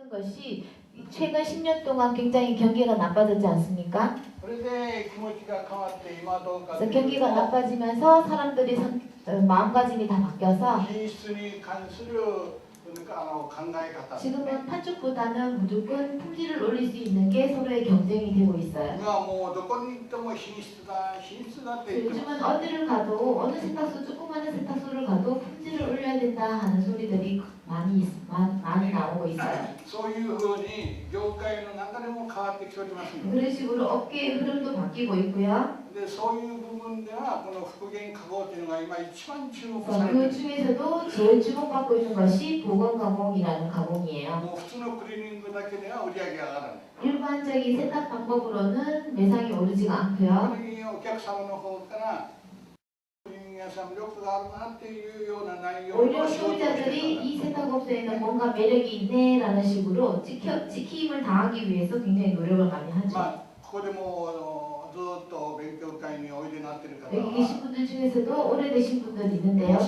보는 것이 최근 10년 동안 굉장히 경기가 나빠졌지 않습니까? 그래서 경기가 나빠지면서 사람들이 마음가짐이 다 바뀌어서 지금은 판촉보다는 무조건 품질을 올릴 수 있는 게 서로의 경쟁이 되고 있어요. 요즘은 어디를 가도 어느 세탁소 조그마한 세탁소를 가도 품질을 올려야 된다 하는 소리들이 많이 나오고 있어요. 그런 식으로 업계의 흐름도 바뀌고 있고요. 그 중에서도 제일 주목받고 있는 것이 보건가공이라는 가공이에요. 일반적인 세탁 방법으로는 매상이 오르지가 않고요. 오히려 소비자들이 이 세탁업소에는 뭔가 매력이 있네라는 식으로 지킴을 당하기 위해서 굉장히 노력을 많이 하죠. 여기 계신 분들 중에서도 오래되신 분들이 있는데요.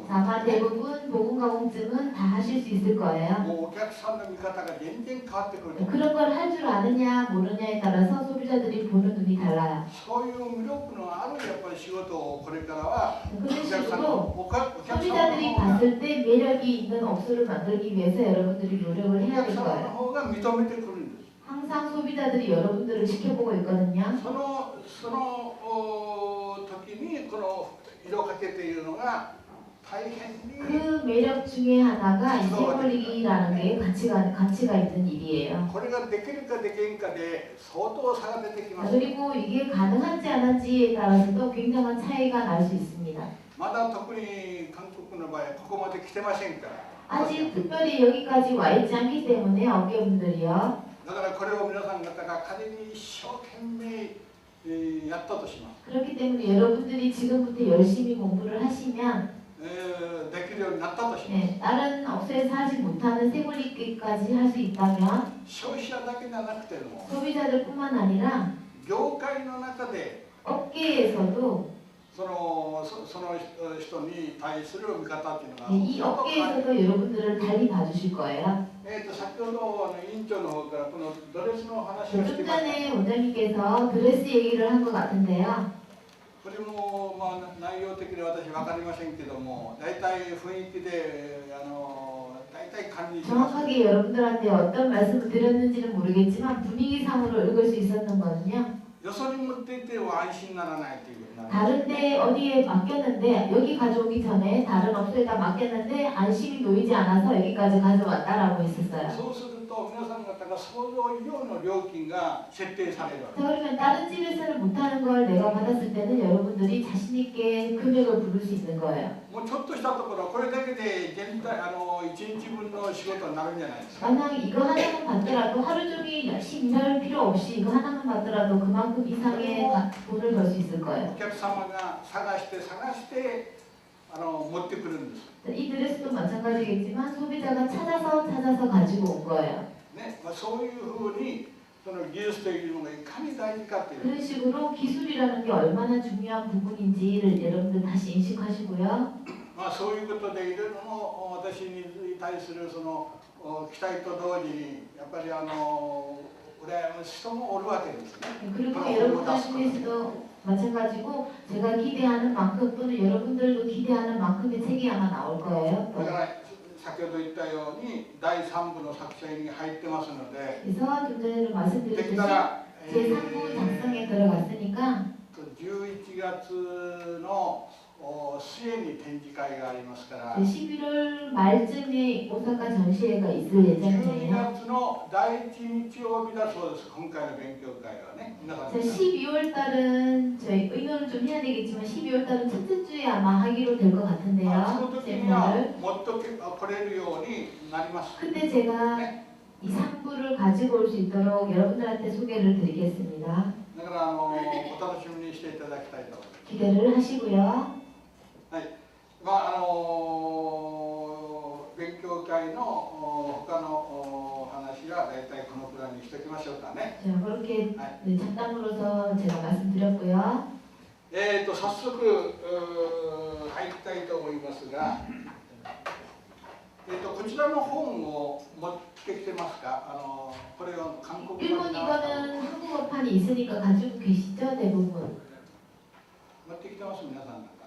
아마 대부분 보건가공증은 다 하실 수 있을 거예요. 그런 걸 할 줄 아느냐 모르냐에 따라서 소비자들이 보는 눈이 달라요. 그런 식으로 소비자들이 봤을 때 매력이 있는 업소를 만들기 위해서 여러분들이 노력을 해야 될 거예요. 항상 소비자들이 여러분들을 지켜보고 있거든요. 그 매력 중에 하나가 이 세월리기라는 게 가치가 있는 일이에요. 그리고 이게 가능한지 안 한지에 따라서도 굉장한 차이가 날 수 있습니다. 아직 특별히 여기까지 와 있지 않기 때문에 업계분들이요. 그렇기 때문에 여러분들이 지금부터 열심히 공부를 하시면 다른 업소에서 하지 못하는 세물리기까지 할 수 있다면 소비자들뿐만 아니라 업계에서도 이 업계에서도 여러분들을 달리 봐주실 거예요. 좀 전에 원장님께서 드레스 얘기를 한 것 같은데요. 정확하게 여러분들한테 어떤 말씀을 드렸는지는 모르겠지만 분위기상으로 읽을 수 있었던 거는요. 다른데 어디에 맡겼는데 여기 가져오기 전에 다른 업소에다 맡겼는데 안심이 놓이지 않아서 여기까지 가져왔다라고 했었어요. 그러면 다른 집에서는 못하는 걸 내가 받았을 때는 여러분들이 자신있게 금액을 부를 수 있는 거예요. 만약 이거 하나만 받더라도 하루 종일 열심히 일할 필요 없이 이거 하나만 받더라도 그만큼 이상의 돈을 벌 수 있을 거예요. 이 드레스도 마찬가지겠지만 소비자가 찾아서 가지고 온 거예요. 그런 식으로 기술이라는 게 얼마나 중요한 부분인지를 여러분들 다시 인식하시고요. 그리고 여러분들 중에서도 마찬가지고 제가 기대하는 만큼 또는 여러분들도 기대하는 만큼의 책이 아마 나올 거예요. 그래서 좀 전에 말씀드렸듯이 제3부 작성에 들어갔으니까 11월 말쯤에 오사카 전시회가 있을 예정이에요. 12월 달은 저희 의논을 좀 해야 되겠지만 12월 달은 첫째 주에 아마 하기로 될 것 같은데요. 세미나를. 그때 제가 이 3부를 가지고 올 수 있도록 여러분들한테 소개를 드리겠습니다. 기대를 하시고요. 勉強会の他の話はだいたいこのくらいにしておきましょうかね。 자, 그렇게 잡담으로서 제가 말씀드렸고요. 早速入りたいと思いますが、こちらの本を持ってきてますか？これを韓国語 일본 に直した 이거는 한국어판이 있으니까 가지고 계시죠 대부분. 持ってきてます皆さんなんか。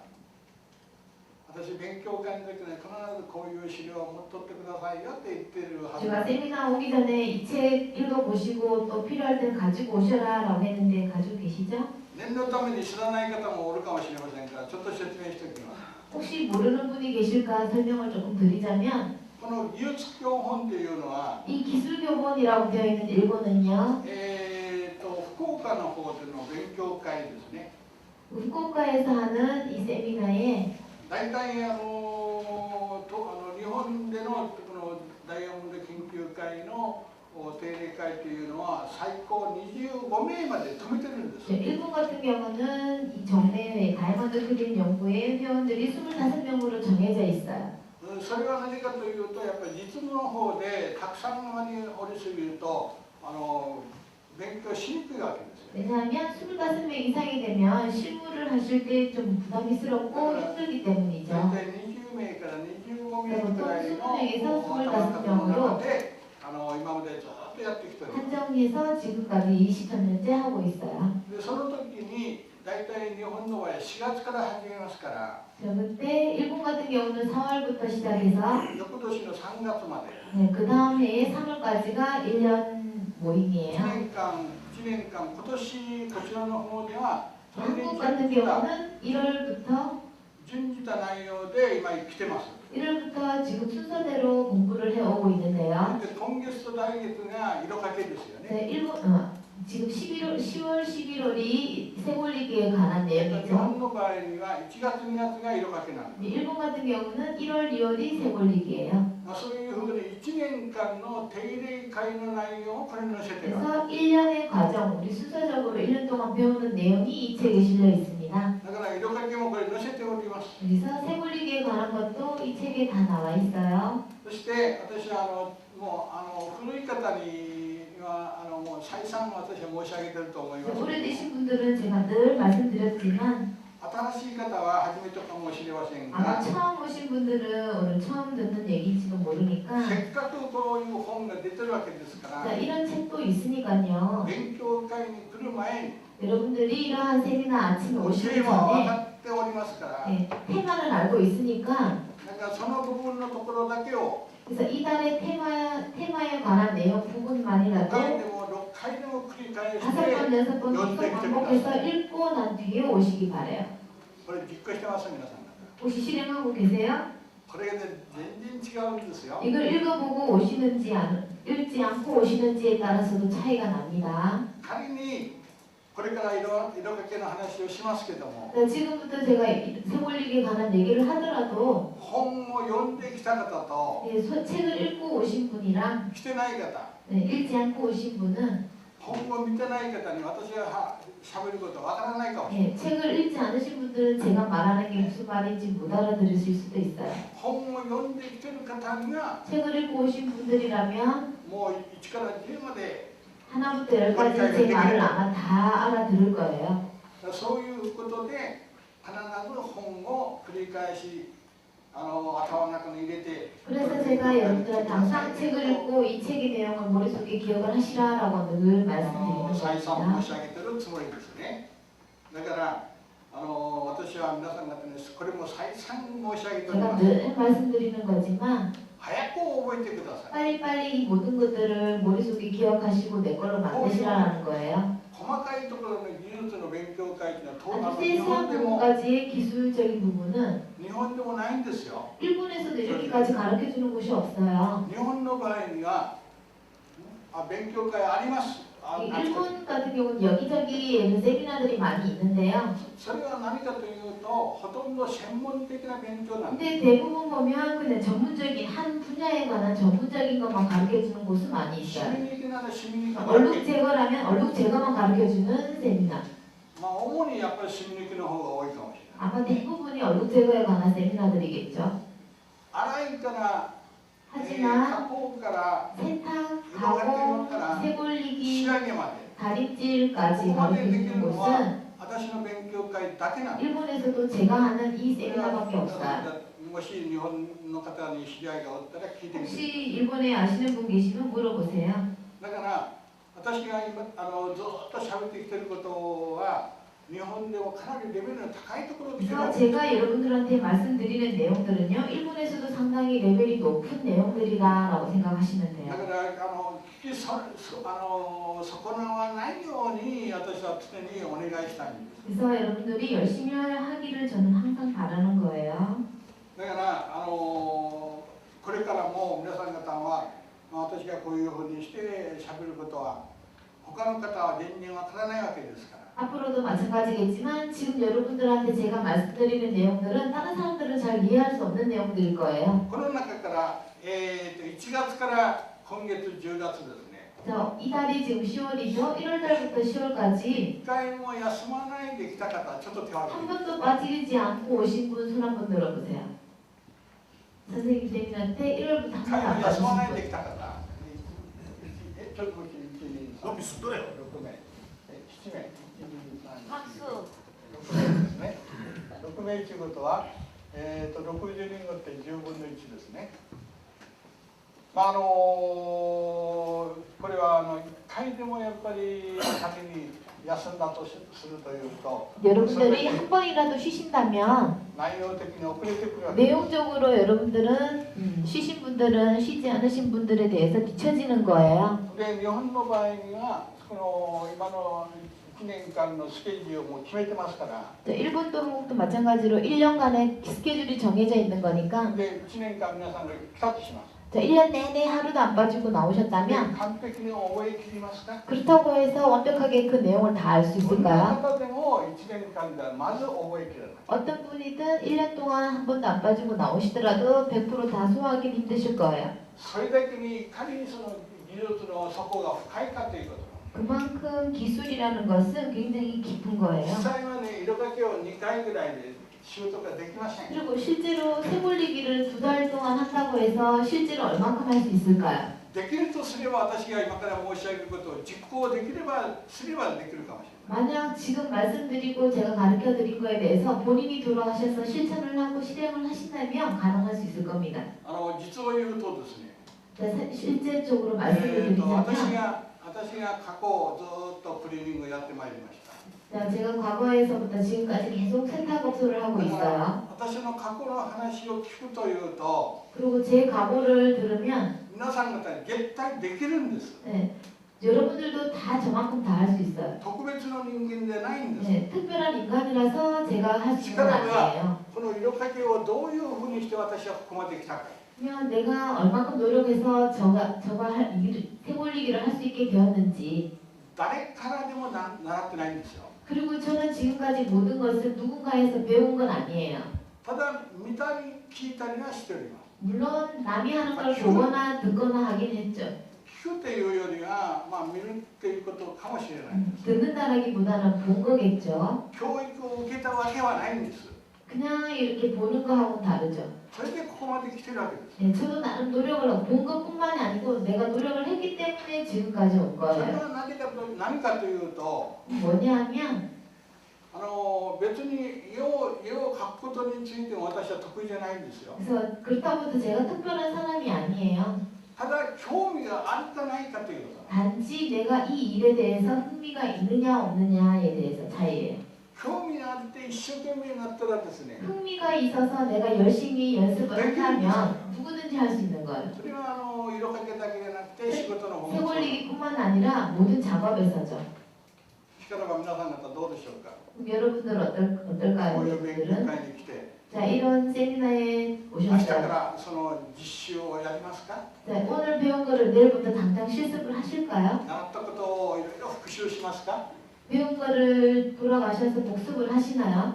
私勉強会の時に必ずこういう資料を持っとってくださいよって言ってるはず 제가 なんです。 세미나 오기 전에 이 책 읽어보시고 또 필요할 때 가지고 오셔라 라고 했는데 가지고 계시죠? 念のために知らない方もおるかもしれませんからちょっと説明しておきます。 혹시 모르는 분이 계실까 설명을 조금 드리자면 この技術教本っていうのは 이 기술교본이라고 되어 있는 일본은요 福岡の方での勉強会ですね。 후쿠오카에서 하는 이 세미나에 大体日本でのこのダイヤモンド研究会の定例会というのは最高25名まで止めてるんです。 일본 같은 경우는 이 정례회 다이아몬드 그린 연구회 회원들이 25명으로 정해져 있어요. それは何かというとやっぱり実務の方でたくさんのにおりすぎると勉強しにくいわけですよ。 왜냐하면 25명 이상이 되면 실무를 하실 때 좀 부담스럽고 힘들기 大 때문이죠. 体20名から25名くらいの頭 25名の中で今までずっとやってきてる。 한정해서 지금까지 20년째 하고 있어요. でその時に大体日本の場合4月から始めますから 그때 일본 같은 경우는 4월부터 시작해서 翌年の3月まで 네, 그 다음 해에 3월까지가 1년 모임이에요. 1年間今年こちらの方ではそれに 한국 같은 경우는 1월부터 準じた内容で今来てます。 1월부터 지금 순서대로 공부를 해오고 있는데요. で今月と来月が色かけですよね。 네, 지금 10월, 11월이 세골리기에 관한 日 내용이죠. 本の場合には1月2月が色かけなんです。 일본 같은 경우는 1월, 2월이 세골리기예요. そういうふうに1年間の定例会の内容をこれに載せてる。 그래서 1년의 과정, 우리 순서적으로 1년 동안 배우는 내용이 이 책에 실려 있습니다. だから色かけもこれ載せております。 그래서 세골리기에 관한 것도 이 책에 다 나와 있어요. そして私はもう古い方にはもう再三私は申し上げてると思います。 오래되신 분들은 제가 늘 말씀드렸지만 新しい方は初めてかもしれません 아마 が、 처음 오신 분들은 오늘 처음 듣는 얘기인지도 모르니까 せっかくこういう本が出てるわけですか 자, ら、 이런 책도 있으니까요. 勉強会に来る前に 여러분들이 이러한 세미나 아침에 テ 오시기 ーマは分 전에 かっておりますから、 네, 테마를 알고 있으니까 だからその部分のところだけを 그래서 이달의 테마에 관한 내용 5 부분만이라도 回でも6回でも繰り返し 5번, て 6번 계속 반복해서 읽고 난 뒤에 오시기 바래요. これ実行してます皆さん方。 혹시 실행하고 계세요? これがね全然違うんですよ。 이걸 읽어보고 오시는지 읽지 않고 오시는지에 따라서도 차이가 납니다. 仮にこれから色かけの話をしますけども、 지금부터 제가 세골리기에 관한 얘기를 하더라도 本を読んできた方と 네, 책을 읽고 오신 분이랑 来てない方、 네, 읽지 않고 오신 분은 本を見てない方に私がしゃべることわからないかもしれない。 네, 책을 읽지 않으신 분들은 제가 말하는 게 무슨 말인지 못 알아들으실 수도 있어요. 本を読んできてる方には 책을 읽고 오신 분들이라면 もう1から10まで 하나부터 10까지 제 말을 아마 다 알아들을 거예요. そういうことで必ず本を繰り返し頭の中に入れて 그래서 제가 여러분들한테 항상 책을 읽고 이 책의 내용을 머릿속에 기억을 하시라라고 늘 말씀드리는 再三 겁니다. 申し上げてるつもりですね。だから私は皆さん方にこれも再三申し上げており 제가 ます。 늘 말씀드리는 거지만 早く覚えてください。 빨리빨리 이 모든 것들을 머릿속에 기억하시고 내 걸로 만드시라는 거예요. 細かいところの技術の勉強会というのは 아주 日 세세한 本でも 부분까지의 기술적인 부분은 日本でもないんですよ。 일본에서도 이렇게까지 가르쳐주는 곳이 없어요. 日本の場合には勉強会あります。 일본 같은 경우는 여기저기 세미나들이 많이 있는데요. それは何かというとほとんど専門的な勉強なんです。 근데 대부분 보면 그냥 전문적인 한 분야에 관한 전문적인 것만 가르쳐주는 곳은 많이 趣 있어요. 味的な趣味的な 얼룩 제거라면 얼룩 제거만 가르쳐주는 세미나. 主にやっぱり趣味的の方が多いかもしれない。 아마 대부분이 얼룩 제거에 관한 세미나들이겠죠. 洗いから 하지만 加工から 세탁, 가공, 仕 새골리기, 上げまで 다림질까지 가르쳐주는 곳은 私の勉強会だけなんです。 일본에서도 제가 하는 이 세미나밖에 없어요. もし日本の方に知り合いがおったら聞いてみて。 혹시 일본에 아시는 분 계시면 물어보세요. だから私が今ずっと喋ってきてることは日本でもかなりレベルの高いところに来てる。 그래서 제가 여러분들한테 말씀드리는 내용들은요, 일본에서도 상당히 레벨이 높은 내용들이라고 생각하시면 だ 돼요. から聞き損なわないように私は常にお願いしたいんです。 그래서 여러분들이 열심히 하기를 저는 항상 바라는 거예요. だからこれからも皆さん方は私がこういうふうにして喋ることは他の方は全然わからないわけですから。 앞으로도 마찬가지겠지만 지금 여러분들한테 제가 말씀드리는 내용들은 다른 사람들은 잘 이해할 수 없는 내용들일 거예요. この中から1月から今月10月ですね。 이달이 지금 10월이죠. 1월달부터 10월까지 一回も休まないで来た方、ちょっと手を挙 한 げて。 번도 빠지지 않고 오신 분 손 한 번 들어보세요. 선생님 쌤한테 1월부터 한 一 번도 回 안 も休まない 빠지신 で 분. 来た方。ちょっと1、2、3、4、5名、7名、박수. 6名ですね。6名ということは、60人ごって10分の1ですね。これは1回でもやっぱり先に休んだとするというと 여러분들이 한 번이라도 쉬신다면 内容的に遅れてくるわけです。 내용적으로 여러분들은 쉬신 분들은 쉬지 않으신 분들에 대해서 뒤처지는 거예요. で日本の場合にはこの今の1年間のスケジュールをもう決めてますから。 일본도 한국도 마찬가지로 1년간의 스케줄이 정해져 있는 거니까 で1年間皆さんが来たとします。 1년 내내 하루도 안 빠지고 で 나오셨다면 完璧に覚えきりますか？ 그렇다고 해서 완벽하게 그 내용을 다 알 수 どんな 있을까요? 方でも1年間ではまず覚えきらない。 어떤 분이든 1년 동안 한 번도 안 빠지고 나오시더라도 100% 다 소화하기 힘드실 거예요. それだけにいかにその技術の底が深いかということ。 그만큼 기술이라는 것은 굉장히 깊은 実 거예요. 際はね、色だけを2回ぐらいで習得ができません。 그리고 실제로 새골리기를 2달 동안 한다고 해서 실제로 얼마큼 할 수 있을까요? できるとすれば私が今から申し上げることを実行できればすればできるかもしれない。 만약 지금 말씀드리고 제가 가르쳐 드린 거에 대해서 본인이 돌아가셔서 실천을 하고 실행을 하신다면 가능할 수 있을 겁니다. 実を言うとですね、 자, 실제적으로 말씀을 드리자면 私が過去ずっとクリーニングをやってまいりました。 자, 제가 과거에서부터 지금까지 계속 세탁업소를 하고 だから 있어요. 私の過去の話を聞くというと 그리고 제 과거를 들으면 皆さん方に絶対できるんです。 네, 여러분들도 다 저만큼 다 할 수 있어요. 特別の人間でないんです。 네, 특별한 인간이라서 제가 할 수 있는 건 아니에요. この色かけをどういうふうにして私はここまで来たか。 그냥 내가 얼마큼 노력해서 저가 할 일을 세골리기를 할 수 있게 되었는지 誰からでも習ってないんですよ。 그리고 저는 지금까지 모든 것을 누군가에서 배운 건 아니에요. ただ見たり聞いたりはしております。 물론 남이 하는 걸 보거나 듣거나 하긴 했죠. 聞くというよりは、見るっていうことかもしれない。 듣는다라기보다는 본 거겠죠. 教育を受けたわけはないんです。 그냥 이렇게 보는 거하고는 다르죠. それでここまで来てるわけです。 네, 저도 나름 노력을 하고 본 것뿐만이 아니고 내가 노력을 했기 때문에 지금까지 온 それ 거예요. は何かというと、 뭐냐 하면 別に絵を描くことについても私は得意じゃないんですよ。 그래서 그렇다고 해서 제가 특별한 사람이 아니에요. ただ興味があるかないかということ。 단지 내가 이 일에 대해서 흥미가 있느냐 없느냐에 대해서 차이예요. 興味があって一生懸命になったらですね、 흥미가 있어서 내가 열심히 연습을 한다면 누구든지 할 수 있는 거예요. それは色かけだけじゃなくて仕事の方もそう。 세골리기뿐만 아니라 모든 작업에서죠. しからば皆さん方どうでしょうか。 그럼 여러분들은 어떨까요? こういう勉強 여러분들은? 会に来て、 자, 이런 세미나에 明日か 오셨어요. らその実習をやりますか。 자, 오늘 배운 거를 내일부터 당장 실습을 하실까요? 習ったことをいろいろ復習しますか。 배운 거를 돌아가셔서 복습을 하시나요?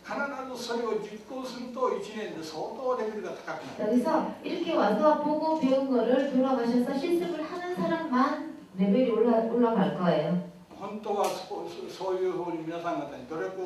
必ずそれを実行すると1年で相当レベルが高くなる。 여기서 이렇게 와서 보고 배운 거를 돌아가셔서 실습을 하는 사람만 레벨이 올라갈 거예요. 本当はそういうふうに皆さん方に努力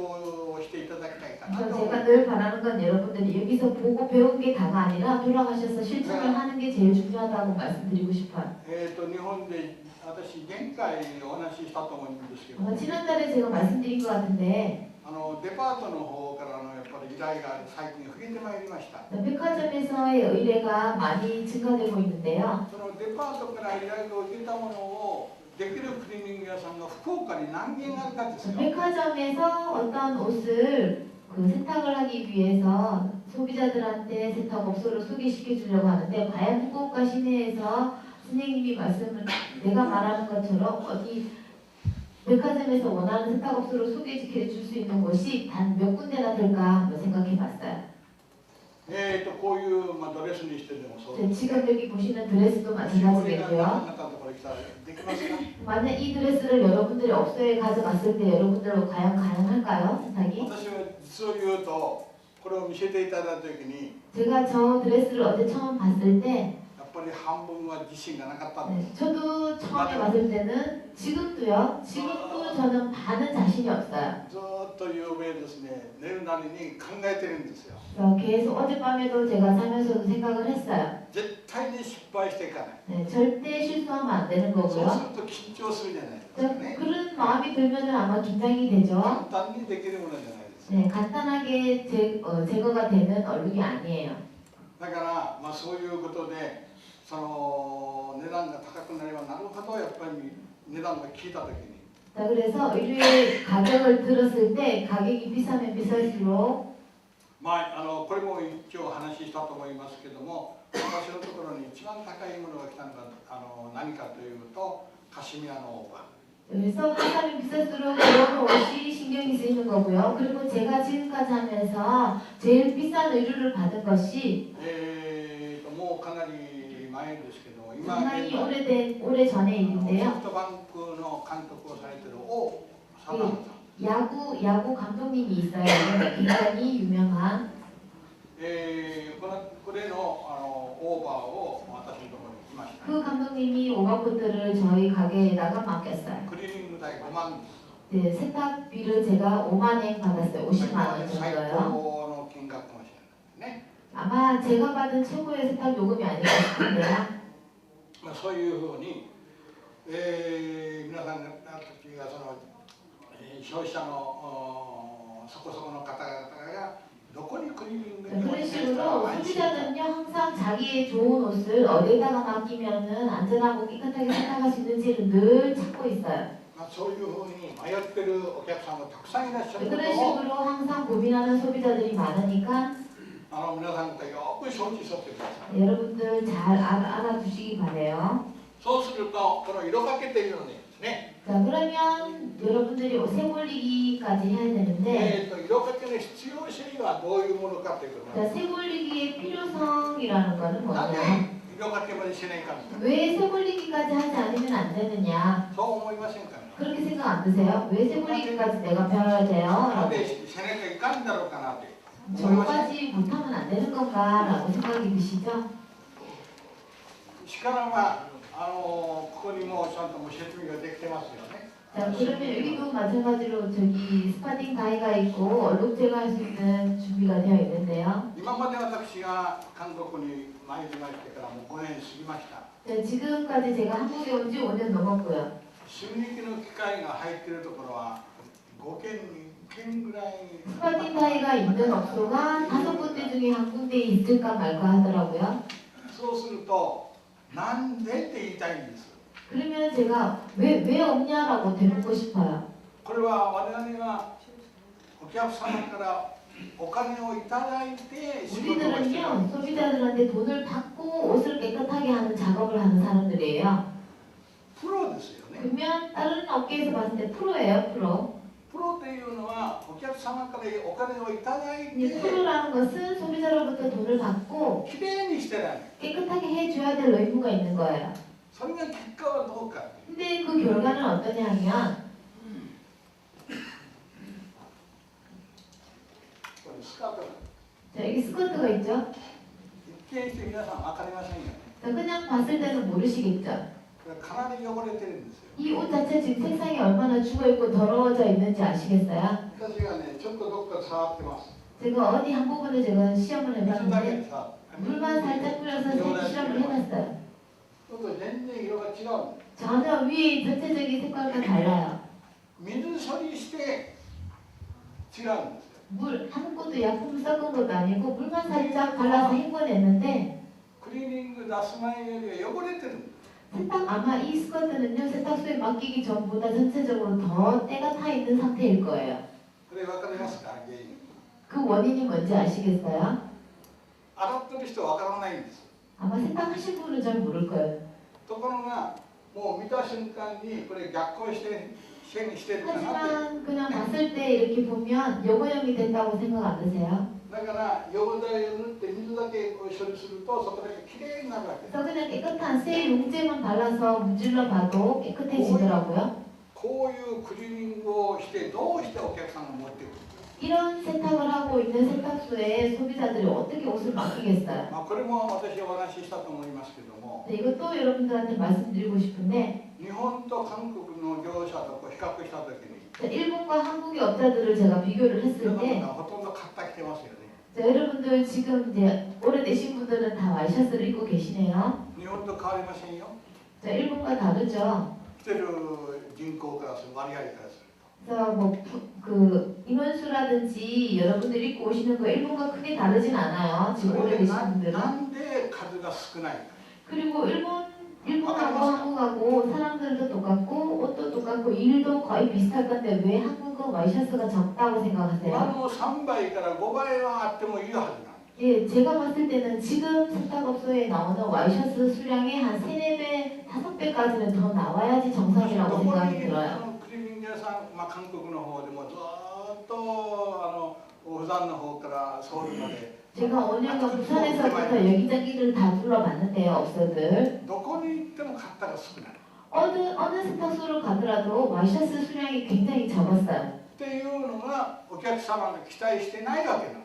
をしていただきたいかな 그래서 と思う。 제가 늘 바라는 건 여러분들이 여기서 보고 배운 게 다가 아니라 돌아가셔서 실천을 하는 게 제일 중요하다고 말씀드리고 싶어요. 日本で私前回お話ししたと思うんですけど、 지난달에 제가 말씀드린 것 같은데 デパートの方からのやっぱり依頼が最近増えてまいりました。 백화점에서의 의뢰가 많이 증가되고 있는데요. そのデパートから依頼を受けたものをできるクリーニング屋さんが福岡に何軒あるかですよ。 백화점에서 어떤 옷을 세탁을 하기 위해서 소비자들한테 세탁업소를 소개시켜 주려고 하는데 과연 후쿠오카 시내에서 선생님이 내가 말하는 것처럼 어디 백화점에서 원하는 세탁업소를 소개시켜 줄 수 있는 곳이 단 몇 군데나 될까 한번 생각해 봤어요. こういう、ドレスにしてでもそうです。 지금 여기 보시는 드레스도 絞りがな 마찬가지겠고요. かったところに来たらできますか？ 만약 이 드레스를 여러분들이 업소에 가져갔을 때 여러분들 과연 가능할까요? 세탁이? 私は実を言うとこれを見せていただいた時に 제가 저 드레스를 어제 처음 봤을 때 やっぱり半分は自信がなかったんです。 저도 처음에 봤을 때는 지금도 저는 반은 자신이 없어요. ずっと夕べですね、寝るなりに考えてるんですよ。 그래서 계속 어젯밤에도 제가 살면서도 생각을 했어요. 絶対に失敗していかない。 네, 절대 실수하면 안 되는 そうす 거고요. ると緊張するじゃないですかね。 그런 마음이 들면 아마 긴장이 되죠. 簡単にできるものじゃないですか。 네, 간단하게 제거가 되는 얼룩이 아니에요. だから、そういうことでその値段が高くなればなるほどやっぱり値段が効いた時に 자, 그래서 의류의 가격을 들었을 때 가격이 비싸면 비쌀수록 これも一応話したと思いますけども、私のところに一番高いものが来たのが何かというとカシミヤのオーバー。 그래서 비싸면 비쌀수록 그런 옷이 신경이 쓰이는 거고요. 그리고 제가 지금까지 하면서 제일 비싼 의류를 받은 것이 もうかなり前ですけど、 상당히 오래 전의 ソ 일인데요. フトバンクの監督をされている王貞治さん。 야구 감독님이 있어요. 굉장히 유명한. これのオーバーを私のところに来ました。 그 감독님이 오버코트를 저희 가게에다가 맡겼어요. クリーニング代5万 네, 세탁비를 제가 5만 엔 받았어요. 50만 원 最高 정도요. の金額かもしれないね。 아마 제가 받은 최고의 세탁 요금이 아닐까 싶은데요. そういうふうに、皆さんたちが消費者のそこそこの方々がどこにクリーニングに 그런 식으로 소비자는요 항상 자기의 좋은 옷을 어디에다가 맡기면은 안전하고 깨끗하게 세탁할 수 있는지를 늘 찾고 있어요. そういうふうに迷ってるお客さんがたくさんいらっしゃること 그런 を 식으로 항상 고민하는 소비자들이 많으니까 皆さん方よく承知しとってください。 여러분들 잘 알아두시기 바래요. そうするとこの色かけているのにですね、 자, 그러면 여러분들이 색 올리기까지 해야 되는데 色かけの必要性はどういうものかということなん 자, です。 색 올리기의 필요성이라는 거는 なんで 뭐냐? 色かけまでしないかみたい 왜 색 올리기까지 하지 않으면 안 되느냐? な、そう思いませんかね。 그렇게 생각 안 드세요? 왜 색 올리기까지 내가 배워야 なん 돼요? でせなきゃいかんだろうかなって思いません。 저까지 못하면 안 되는 건가? 라고 생각이 드시죠? しからここにもちゃんともう説明ができてますよね。 자, 그러면 여기도 마찬가지로 저기 스파팅 다이가 있고 얼룩 제거할 수 있는 준비가 되어 있는데요. 今まで私が韓国に参りましてからもう5年過ぎました。 자, 지금까지 제가 한국에 온 지 5년 넘었고요. 寸劇の機械が入っているところは5軒に1軒ぐらい 스파팅 다이가 있는 업소가 5군데 중에 한 군데 있을까 말까 하더라고요. そうするとなんでって言いたいんです。 그러면 제가 왜 없냐라고 되묻고 싶어요. これは我々がお客様からお金をいただいて仕事をしている 우리들은요 소비자들한테 돈을 받고 옷을 깨끗하게 하는 작업을 하는 사람들이에요. プロですよね。 그러면 다른 업계에서 봤을 때 프로예요, 프로. プロというのはお客様からお金をいただい 이 て 프로라는 것은 소비자로부터 돈을 받고 きれいにしてない。 깨끗하게 해줘야 될 의무가 있는 거예요. それが結果はどうか。 근데 그 결과는 어떠냐 하면 これスカートが 자, 여기 스커트가 있죠? 一見して皆さん分かりませんよね。 자, 그냥 봤을 때는 모르시겠죠? これかなり汚れてるんですよ。 이 옷 자체 지금 색상이 얼마나 죽어있고 더러워져 있는지 아시겠어요? 私がねちょっとどっか触ってます。 제가 어디 한 부분을 제가 시험을 水だけ 해봤는데 でさ、 물만 살짝 뿌려서 실험을 해봤어요. ちょっと全然色が違う。 전혀 위에 전체적인 색깔과 달라요. 水処理して 지난 물 한 것도 약품 섞은 것도 아니고 물만 살짝 발라서 헹궈냈는데 클리닝 나스마이에 요구레트는 세탁 아마 이 스커트는요 세탁소에 맡기기 전보다 전체적으로 더 때가 타 있는 상태일 거예요. 그래 와카리마스까 게임. 그 원인이 뭔지 아시겠어요? 洗ってる人はわからないんです。 아마 세탁하신 분은 잘 모를 거예요. ところがもう見た瞬間にこれ逆行してしてるかなって。 하지만 그냥 봤을 때 이렇게 보면 요거형이 된다고 생각 안 드세요? だから汚れを塗って水だけを処理するとそこだけきれいになるわけ。 그래서 그냥 깨끗한 세 용제만 발라서 문질러 봐도 깨끗해지더라고요. こういうクリーニングをしてどうしてお客さんが持ってくる。 이런 세탁을 하고 있는 세탁소에 소비자들이 어떻게 옷을 맡기겠어요? まあこれも私お話ししたと思いますけども、 네, 이것도 여러분들한테 말씀드리고 싶은데 日本と韓国の業者とこう比較したときに、 일본과 한국의 업자들을 제가 비교를 했을 皆さん 때 がほとんど買ってきてますよね。 자, 여러분들 지금 이제 오래되신 분들은 다 와이셔츠를 입고 계시네요. 日本と変わりませんよ。 자, 일본과 다르죠. 来てる人口からする割合からする。 그래서 뭐 그 인원수라든지 여러분들이 입고 오시는 거 일본과 크게 다르진 않아요. 지금 それで 오래되신 분들은. なんで数が少ないか。 그리고 일본하고 한국하고 사람들도 똑같고 옷도 똑같고 일도 거의 비슷할 건데 왜 한국은 와이셔츠가 적다고 今 생각하세요? の3倍から5倍はあってもいいはずなんです。 예, 제가 봤을 때는 지금 세탁업소에 나오는 와이셔츠 수량의 한 3, 4배, 5배까지는 더 나와야지 정상이라고 どこ 생각이 に 들어요. クリーニング屋さん、まあ、韓国の方でもずっと釜山の方からソウルまで 제가 5년간 부산에서부터 여기저기를 다 둘러봤는데요, 업소들. どこに行っても買ったが少ない。 어느 세탁소를 가더라도 와이셔츠 수량이 굉장히 적었어요. っていうのがお客様が期待してないわけなんです。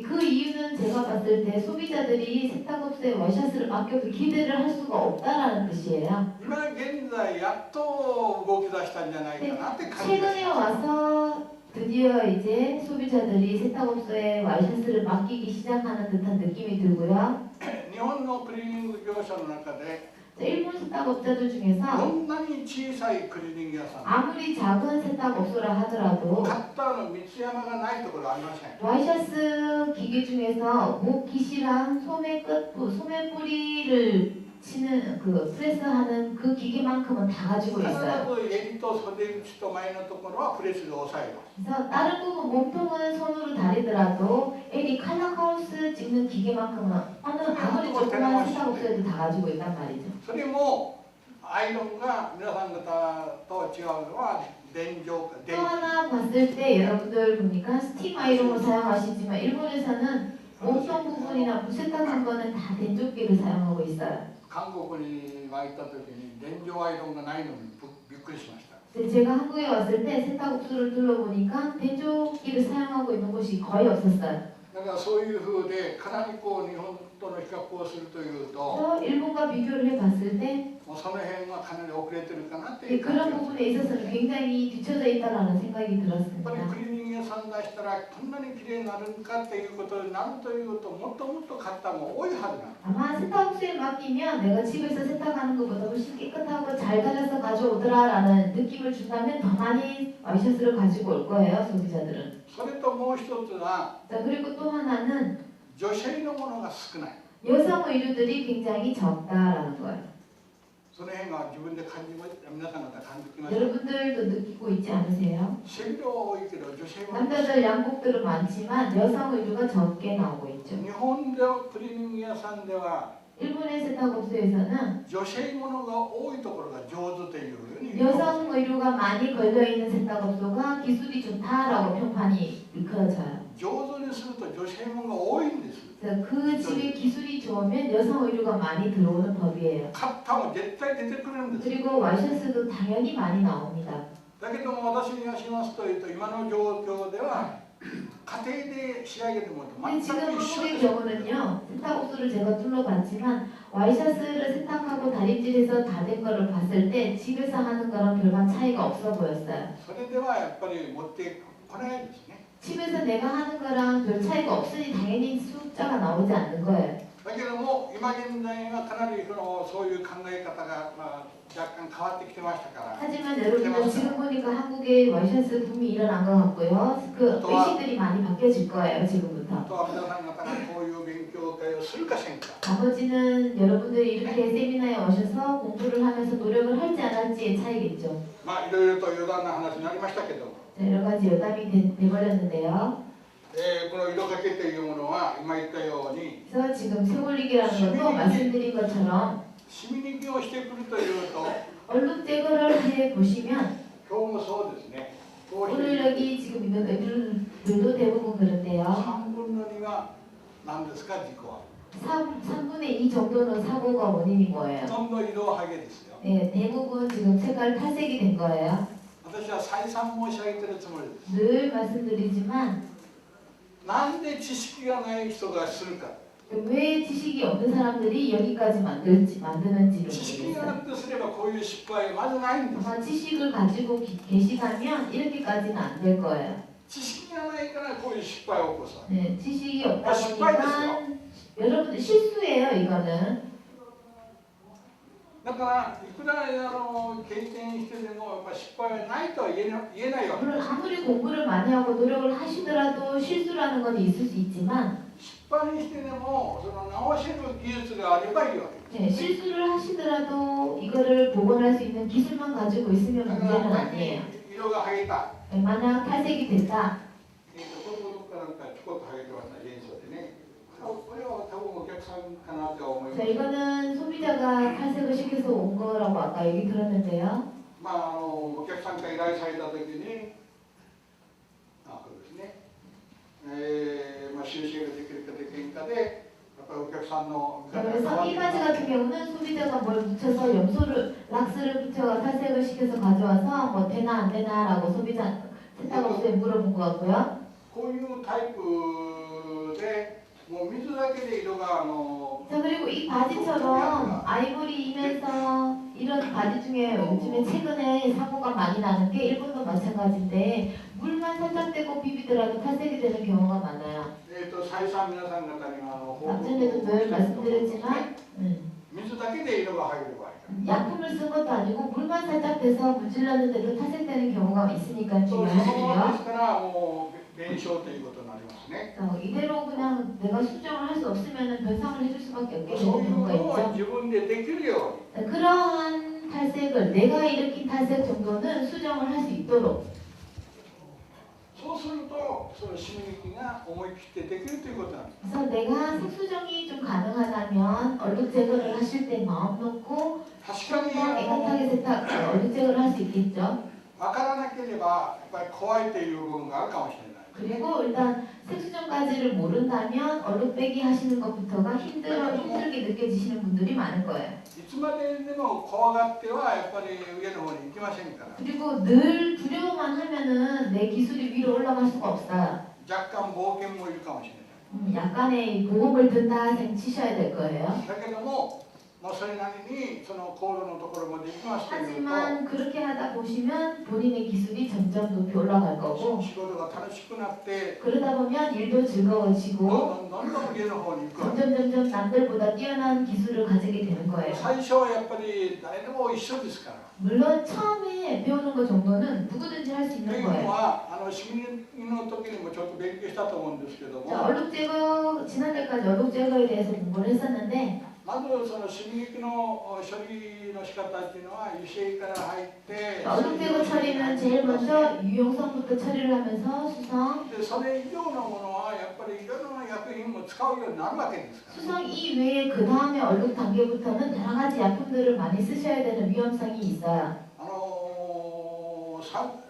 그 이유는 제가 봤을 때 소비자들이 세탁업소에 와이셔츠를 맡겨도 기대를 할 수가 없다라는 뜻이에요. 今現在やっと動き出したんじゃないかなって感じが 최근에 します。 와서 드디어 이제 소비자들이 세탁업소에 와이셔츠를 맡기기 시작하는 듯한 느낌이 들고요. 日本のクリーニング業者の中で 일본 세탁업자들 ど 중에서 んなに小さいクリーニング屋さん 아무리 작은 세탁업소라 하더라도 カッターの三つ山がないところありません。 와이셔츠 기계 중에서 목깃이랑 소매 끝부, 소매 뿌리를 치는 그 프레스하는 그 기계만큼은 다 가지고 必 있어요. ず襟と袖口と前のところはプレスで押さえます。 그래서 다른 부분 몸통은 손으로 다리더라도 에리 칼라카우스 찍는 기계만큼은 아무리 조그만 세탁업소에도 다 가지고 있단 말이죠. それもアイロンが皆さん方と違うのは電浄 또 하나 봤을 때 여러분들 보니까 스팀 아이론을 사용하시지만 일본에서는 몸통 부분이나 무세탁한 거는 다 된조기를 사용하고 있어요. 韓国に行った時に電浄アイロンがないのにびっくりしました。 제가 한국에 왔을 때 세탁업소를 둘러보니까 된조기를 사용하고 있는 곳이 거의 없었어요. だからそういうふうでかなりこう日本との比較をするというと 그래서 일본과 비교를 해봤을 때 もうその辺はかなり遅れてるかなっていう感じ 그런 がする。 부분에 있어서는 굉장히 뒤쳐져 있다라는 생각이 やっぱり 들었습니다. クリーニング屋さん出したらこんなに綺麗になるんかっていうことになるというともっともっと買ったも多いはずなんです。 아마 세탁업소에 맡기면 내가 집에서 세탁하는 것보다 훨씬 깨끗하고 잘 다려서 가져오더라라는 느낌을 준다면 더 많이 와이셔츠를 가지고 올 거예요, 소비자들은. それともう一つは 자, 그리고 또 하나는 女性のものが少ない。 여성 의류들이 굉장히 적다라는 거예요. その辺が自分で感じま皆さん方感じきました。 여러분들도 느끼고 있지 않으세요? 背広は多いけど女性は 남자들 양복들은 많지만 여성 의류가 적게 나오고 있죠. 日本のクリーニング屋さんでは 일본의 세탁업소에서는 女性ものが多いところが上手というように 여성 의류가 많이 걸려있는 세탁업소가 기술이 좋다라고 평판이 일컬어져요. 上手にすると女性ものが多いんです。 그래서 그 집에 기술이 좋으면 여성 의류가 많이 들어오는 법이에요. カッターも絶対出てくるんです。 그리고 와이셔츠도 당연히 많이 나옵니다. だけども私にはしますというと今の状況では家庭で仕上げてもらう 근데 と 지금 全く一緒 한국의 です。 경우는요. 세탁업소를 제가 둘러봤지만 와이셔츠를 세탁하고 다림질해서 다 된 거를 봤을 때 집에서 하는 거랑 별반 차이가 없어 보였어요. それではやっぱり持ってこないですね。 집에서 내가 하는 거랑 별 차이가 없으니 당연히 숫자가 나오지 않는 거예요. だけども今現在はかなりそういう考え方が、若干変わってきてましたから。 하지만 여러분들 지금 보니까 한국에 와이셔츠 붐이 일어난 것 같고요. 그 의식들이 많이 바뀌어질 거예요, 지금부터. とは皆さん方がこういう勉強会をするかせんか。 나머지는 여러분들이 이렇게 세미나에 오셔서 공부를 하면서 노력을 할지 안 할지의 차이겠죠. いろいろと余談な話になりましたけども、 여러 가지 여담이 돼버렸는데요. この色掛けというものは今言ったように 그래서 지금 세골리기라는 것도 말씀드린 것처럼 染み抜きをしてくるというと 얼룩 제거를 해 보시면 今日もそうですね。 오늘 여기 지금 있는 애들도 대부분 그런데요. 3分の2が何ですか、事故は。 3분의 2 정도는 사고가 원인인 ほ 거예요. とんど色はげですよ。 네, 대부분 지금 색깔 탈색이 된 거예요. 私は再三申し上げているつもりです。 늘 말씀드리지만 なんで知識がない人がするか。 왜 지식이 없는 사람들이 여기까지 만드는지를 知識があ 모르겠어요. ってすればこういう失敗はまずないんです。 정말 지식을 가지고 계시다면 이렇게까지는 안 될 거예요. 知識がないからこういう失敗を起こす。 네, 지식이 없다 실패 보니까 여러분들 실수예요, 이거는. だからいくら経験してでもやっぱ失敗はないとは言えないわけ。 물론 아무리 공부를 많이 하고 노력을 하시더라도 실수라는 건 있을 수 있지만 失敗してでも直せる技術があればいいわけ。 네, 실수를 하시더라도 이거를 복원할 수 있는 기술만 가지고 있으면 だか 문제는 ら 아니에요. 色が剥げた。 만약 탈색이 됐다. このどっかなんかちょこっと剥げてました現象でね。これは多分お客さんかなとは思いま 자, す。 이거는 소비자가 탈색을 시켜서 온 거라고 아까 얘기 들었는데요. お客さんが依頼された時に、これですね。修正ができるかできんかで、やっぱりお客さんの見 자, 方が変わ 그래서 って 이 き 바지 ます。 같은 경우는 소비자가 뭘 묻혀서 염소를 락스를 붙여서 탈색을 시켜서 가져와서 뭐 되나 안 되나라고 소비자 세탁업소에 물어본 것 같고요. こういうタイプで、もう水だけで色が 자, 그리고 이 바지처럼 아이보리이면서 이런 바지 중에 요즘에 최근에 사고가 많이 나는 게 일본도 마찬가지인데 물만 살짝 떼고 비비더라도 탈색이 되는 경우가 많아요. 再三皆さん方に報告 전에도 늘 말씀드렸지만 水だけで色が入る場合。 약품을 쓴 것도 아니고 물만 살짝 대서 문질렀는데도 탈색되는 경우가 있으니까 そのままで 주의하시고요. すからもう弁償ということになりますね。 이대로 그냥 내가 수정을 할 수 없으면 변상을 해줄 수밖에 없게 そうい 되는 うも 경우가 のを 있죠. 自分でできるように。 그러한 탈색을 내가 일으킨 탈색 정도는 수정을 할 수 있도록 そうするとその染み抜きが思い切ってできるということなんです。 그래서 내가 색수정이 좀 가능하다면 얼룩 제거를 하실 때 마음 놓고 確 좀 かに 더 깨끗하게 세탁, 얼룩 제거를 할 수 있겠죠. 分からなければやっぱり怖いという部分があるかもしれない。 그리고 일단 색수정까지를 모른다면 얼룩 빼기 하시는 것부터가 힘들게 느껴지시는 분들이 많을 거예요. いつまででも怖がってはやっぱり上の方に行きませんから。 그리고 늘 두려워만 하면은 내 기술이 위로 올라갈 수가 없어요. 若干冒険もいるかもしれない。 약간의 모험을 든다 치셔야 될 거예요. だけども、それなりにその高度のところまで行きますというと 하지만 그렇게 하다 보시면 본인의 기술이 점점 높이 올라갈 거고 仕事が楽しくなって 그러다 보면 일도 즐거워지고 どんどん上の方に行くわけ。 점점 남들보다 뛰어난 기술을 가지게 되는 거예요. 最初はやっぱり誰でも一緒ですから。 물론 처음에 배우는 것 정도는 누구든지 할 수 と 있는 いうの 거예요. は染み抜きの時にもちょっと勉強したと思うんですけど 자, も、 얼룩 제거 지난달까지 얼룩 제거에 대해서 공부를 했었는데 まずその染み抜きの処理の仕方っていうのは油性から入って 얼룩 제거 처리는 제일 먼저 유용성부터 처리를 하면서 수성 でそれ以上のものはやっぱりいろいろな薬品も使うようになるわけですから。 수성 이외에 그 다음에 얼룩 단계부터는 여러 가지 약품들을 많이 쓰셔야 되는 위험성이 있어요.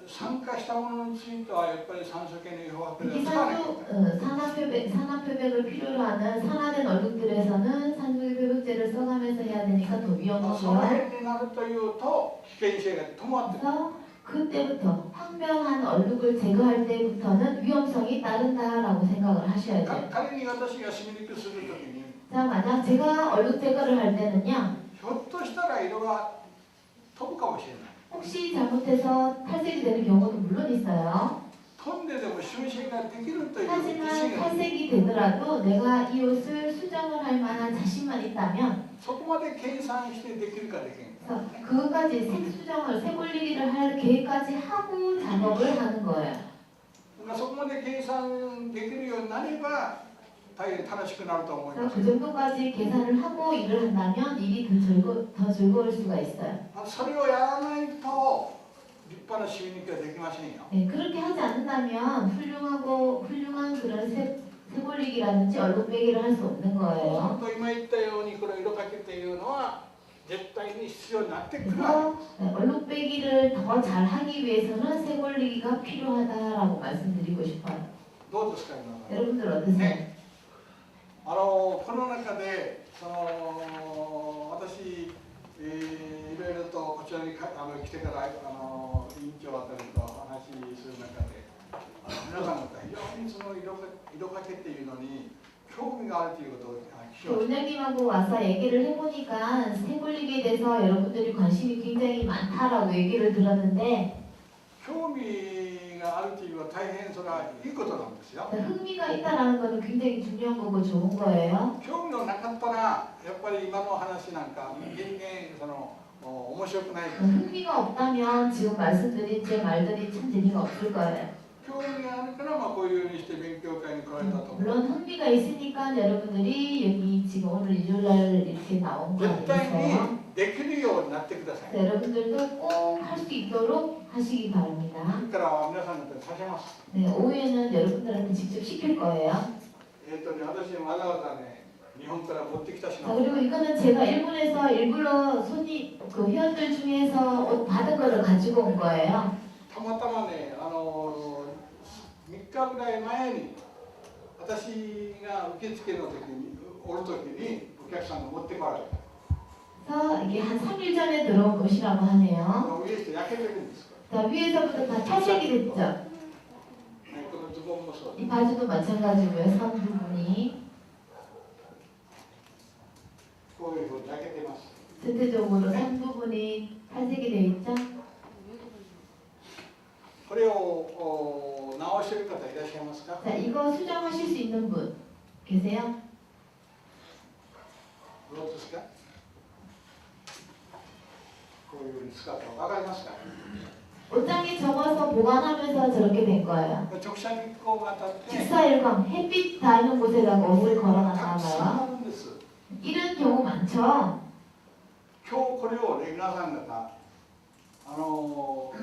酸化したものについてはやっぱり酸素系の漂白で 특히 使わなきゃいけない。 산화표백을 필요로 하는 산화된 얼룩들에서는 산소표백제를 써가면서 해야 되니까 더 その 위험하고요. 辺になるというと危険性が伴ってくる。 그래서 그때부터 황변한 얼룩을 제거할 때부터는 위험성이 따른다라고 생각을 하셔야 돼요. 仮に私が染み抜きするときに 자, 만약 제가 얼룩 제거를 할 때는요. ひょっとしたら色が飛ぶかもしれない。 혹시 잘못해서 탈색이 되는 경우도 물론 있어요. 飛んででも修正ができるという自 하지만 信がある。 탈색이 되더라도 내가 이 옷을 수정 수정을 할 만한 자신만 있다면 そこまで計算してできるかできないか。 그래서 그것까지 색 수정을 색 올리기를 할 계획까지 하고 작업을 하는 거예요. そこまで計算できるようになれば大変楽しくなると思いま 그래서 す。 그 정도까지 계산을 하고 일을 한다면 일이 더 즐거울 수가 있어요. それをやらないと立派な収入ができませんよ。 네, 그렇게 하지 않는다면 훌륭한 그런 색 올리기라든지 얼룩 빼기를 할 수 없는 そう 거예요. すると今言ったようにこの色かけっていうのは絶対に必要になってくるわ 그래서 네, 얼룩 빼기를 더 잘 하기 위해서는 색 올리기가 필요하다라고 말씀드리고 싶어요. け。どうですか皆さん。 여러분들 어떠세요? ね、この中で私、いろいろとこちらに来てから委員長あたりと話しする中で皆さん方非常にその色かけっていうのに興味があるということを聞きました。 원장님하고 와서 얘기를 해보니까 색 올리기에 대해서 여러분들이 관심이 굉장히 많다라고 얘기를 들었는데 興味があるというのは大変それはいいことなんですよ。 흥미가 있다라는 것은 굉장히 중요한 거고 좋은 거예요. 興味のなかったらやっぱり今の話なんか全然面白くない。 흥미가 없다면 지금 말씀드린 제 말들이 참 재미가 없을 거예요. 興味があるからこういうようにして勉強会に来られたと思う。 물론 흥미가 있으니까 여러분들이 여기 지금 오늘 일요일날 이렇게 나온 거 絶対 아니겠어요? にできるようになってください。 여러분들도 꼭 할 수 있도록 하시기 바랍니다. それからは皆さん方にさせます。 네, 오후에는 여러분들한테 직접 시킬 거예요. 私わざわざね日本から持ってきた品 자, 그리고 이거는 제가 일본에서 일부러 그 회원들 중에서 옷 받은 거를 가지고 온 거예요. たまたまね3日ぐらい前に私が受付の時におる時にお客さんが持ってこられた。 그래서 이게 한 3일 전에 들어온 옷이라고 하네요. 上して焼けてるんですか 자, 위에서부터 다 탈색이 됐죠. ら、ね、このズボンもそうです。 이 바지도 마찬가지고요. 선 부분이 こういうふうに焼けてます。 전체적으로 선 부분이 탈색이 되어 있죠. これを直している方いらっしゃいますか？ 자, 이거 수정하실 수 있는 분 계세요? どうですか？こういうふうに使ったわかりますか？ 옷장에 접어서 보관하면서 저렇게 된 거예요. 直射日光が当たって 직사일광, 햇빛 닿는 곳에다가 옷을 た 걸어놨나 くさん 봐요. あるんです。 이런 경우 많죠. 今日これをね皆さん方直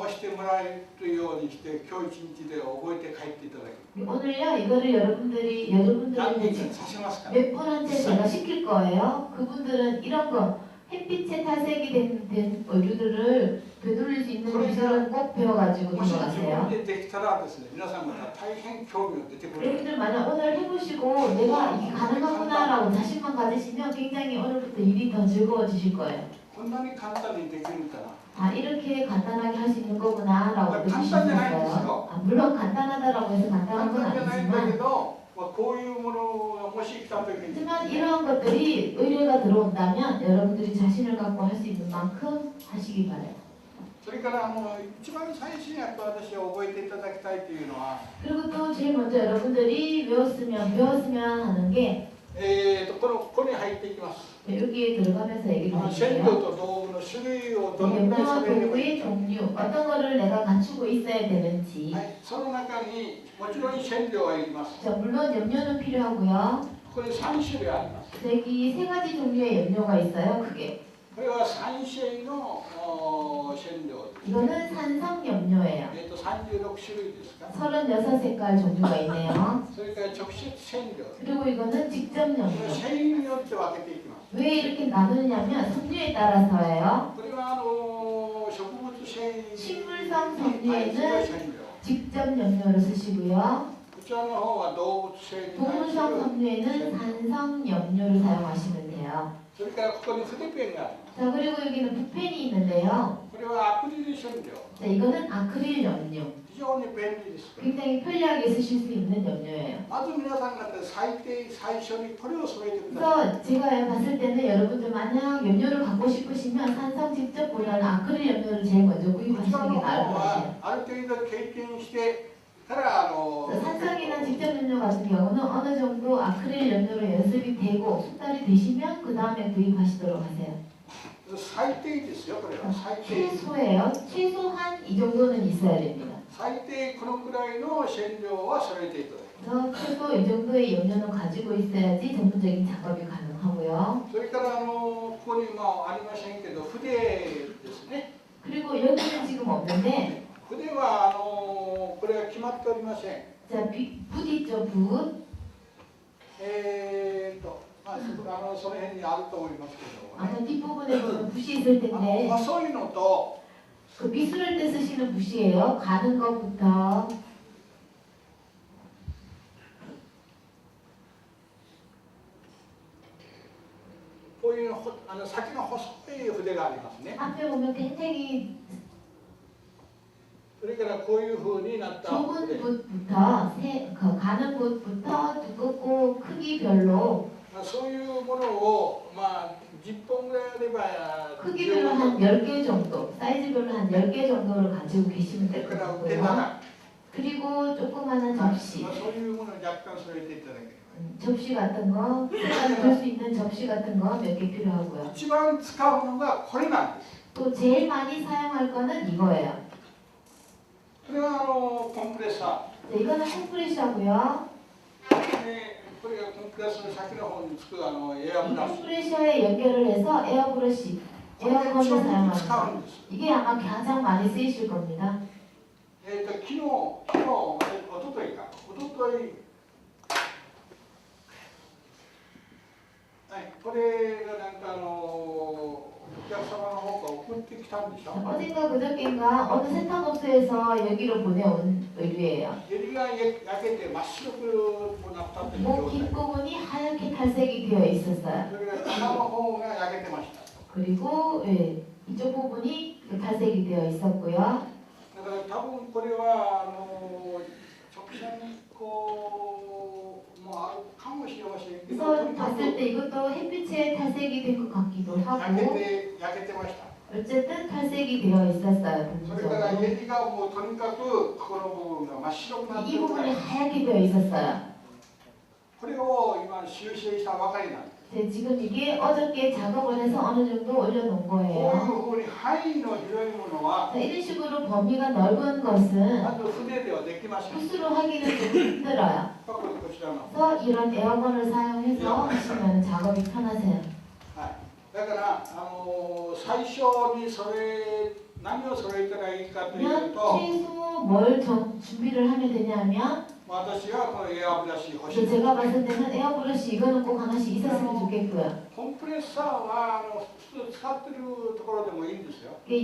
してもらえるようにして今日一日で覚えて帰っていただく。 오늘요 이거를 여러분들한테 何人かさせますから。 몇 분한테 제가 시킬 거예요. 그분들은 이런 거 햇빛에 탈색이 된 의류들을 되돌릴 수 있는 기술은 꼭 배워가지고 もし自分 들어가세요. でできたらですね皆さん方大変興味が出てくる。 여러분들 만약 오늘 해보시고 내가 이게 가능하구나라고 자신만 가지시면 굉장히 오늘부터 일이 더 즐거워지실 거예요. こんなに簡単にできるから。 아 이렇게 간단하게 할 수 있는 거구나라고 느끼실 수 있어요. 아, 물론 간단하다라고 해서 간단한 건 簡単じゃないんだけ 아니지만 ど、こういうものがもし来た時に 하지만 이러한 것들이 의뢰가 들어온다면 여러분들이 자신을 갖고 할 수 있는 만큼 하시기 바래요. それから一番最初にやっぱ私は覚えていただきたいというのは 그리고 또 제일 먼저 여러분들이 배웠으면 하는 게 ここに入っていきます。 여기에 들어가면서 얘기를 染 드릴게요. 料と道具の種類をどのくらい 염료와 喋ればい 도구의 いか。 종류, 어떤 거를 내가 갖추고 있어야 되는지. はい、その中にもちろん染料はいります。 자, 물론 염료는 필요하고요. これ3種類あります。 여기 세 가지 종류의 염료가 있어요. 크게. これは3種類の染料です。 이거는 산성 염료예요. 36種類ですか。 36색깔 종류가 있네요. それから直接染料。 그리고 이거는 직접 これ 염료. 繊維によって分けていきます。 왜 이렇게 나누냐면 섬유에 따라서예요. これは植物繊維 식물성 に対する 섬유에는 染料。 직접 염료를 쓰시고요. こちらの方は動物性に対す 동물성 る。 섬유에는 산성 염료를 사용하시면 돼요. それからここに筆ペンがあります。 자, 그리고 여기는 붓펜이 있는데요. これはアクリル染料。 자, 이거는 아크릴 염료. 非常に便利です。 굉장히 편리하게 쓰실 수 있는 염료예요. まず皆さん方最初にこれを添えてください。 그래서 제가 봤을 때는 여러분들 만약 염료를 갖고 싶으시면 산성 직접보다는 아크릴 염료를 제일 먼저 こちら 구입하시는 の 게 方 나을 것 は 같아요. ある程度経験して 산성이나 직접 연료 같은 경우는 어느 정도 아크릴 연료로 연습이 되고 숙달이 되시면 그 다음에 구입하시도록 하세요. 최소예요. 최소한 이 정도는 있어야 됩니다. 그래서 최소 이 정도의 연료는 가지고 있어야지 전문적인 작업이 가능하고요. 그리고 여기는 지금 없는데, 자, 붓 있죠, 붓. 아마 뒷부분에 보면 붓이 있을 텐데, 그 미술할 때 쓰시는 붓이에요. 가는 것부터. 앞에 보면 굉장히 좁은 붓부터 가는 붓부터 두껍고 크기별로 크기별로 한 10개 정도, 사이즈별로 한 10개 정도를 가지고 계시면 될 것 같고요. 그리고 조그마한 접시, 접시 같은 거, 쓸 수 있는 접시 같은 거 몇 개 필요하고요. 또 제일 많이 사용할 거는 이거예요. 네, 이거는 컴프레셔고요. 이 컴프레셔에 연결을 해서 에어브러시, 에어컨을 사용합니다. 이게 아마 가장 많이 쓰이실 겁니다. これがなんかお客様の方から送ってきたんでしょ? 어젠가 그저께인가 어느 세탁업소에서 여기로 보내온 의류예요. 목 뒷부분이 하얗게 탈색이 되어 있었어요. 그리고 예, 이쪽 부분이 탈색이 되어 있었고요. 그래서 봤을 때 이것도 햇빛에 탈색이 된 것 같기도 하고 어쨌든 탈색이 되어 있었어요. 이 부분이 하얗게 되어 있었어요. 지금 이게 어저께 작업을 해서 어느 정도 올려놓은 거예요. 이런 식으로 범위가 넓은 것은 붓으로 하기는 좀 힘들어요. 그래서 이런 에어건을 사용해서 하시면 작업이 편하세요. 최소 뭘 준비를 하면 되냐면 제가 봤을 때는 에어브러시 이거는 꼭 하나씩 있었으면 좋겠고요.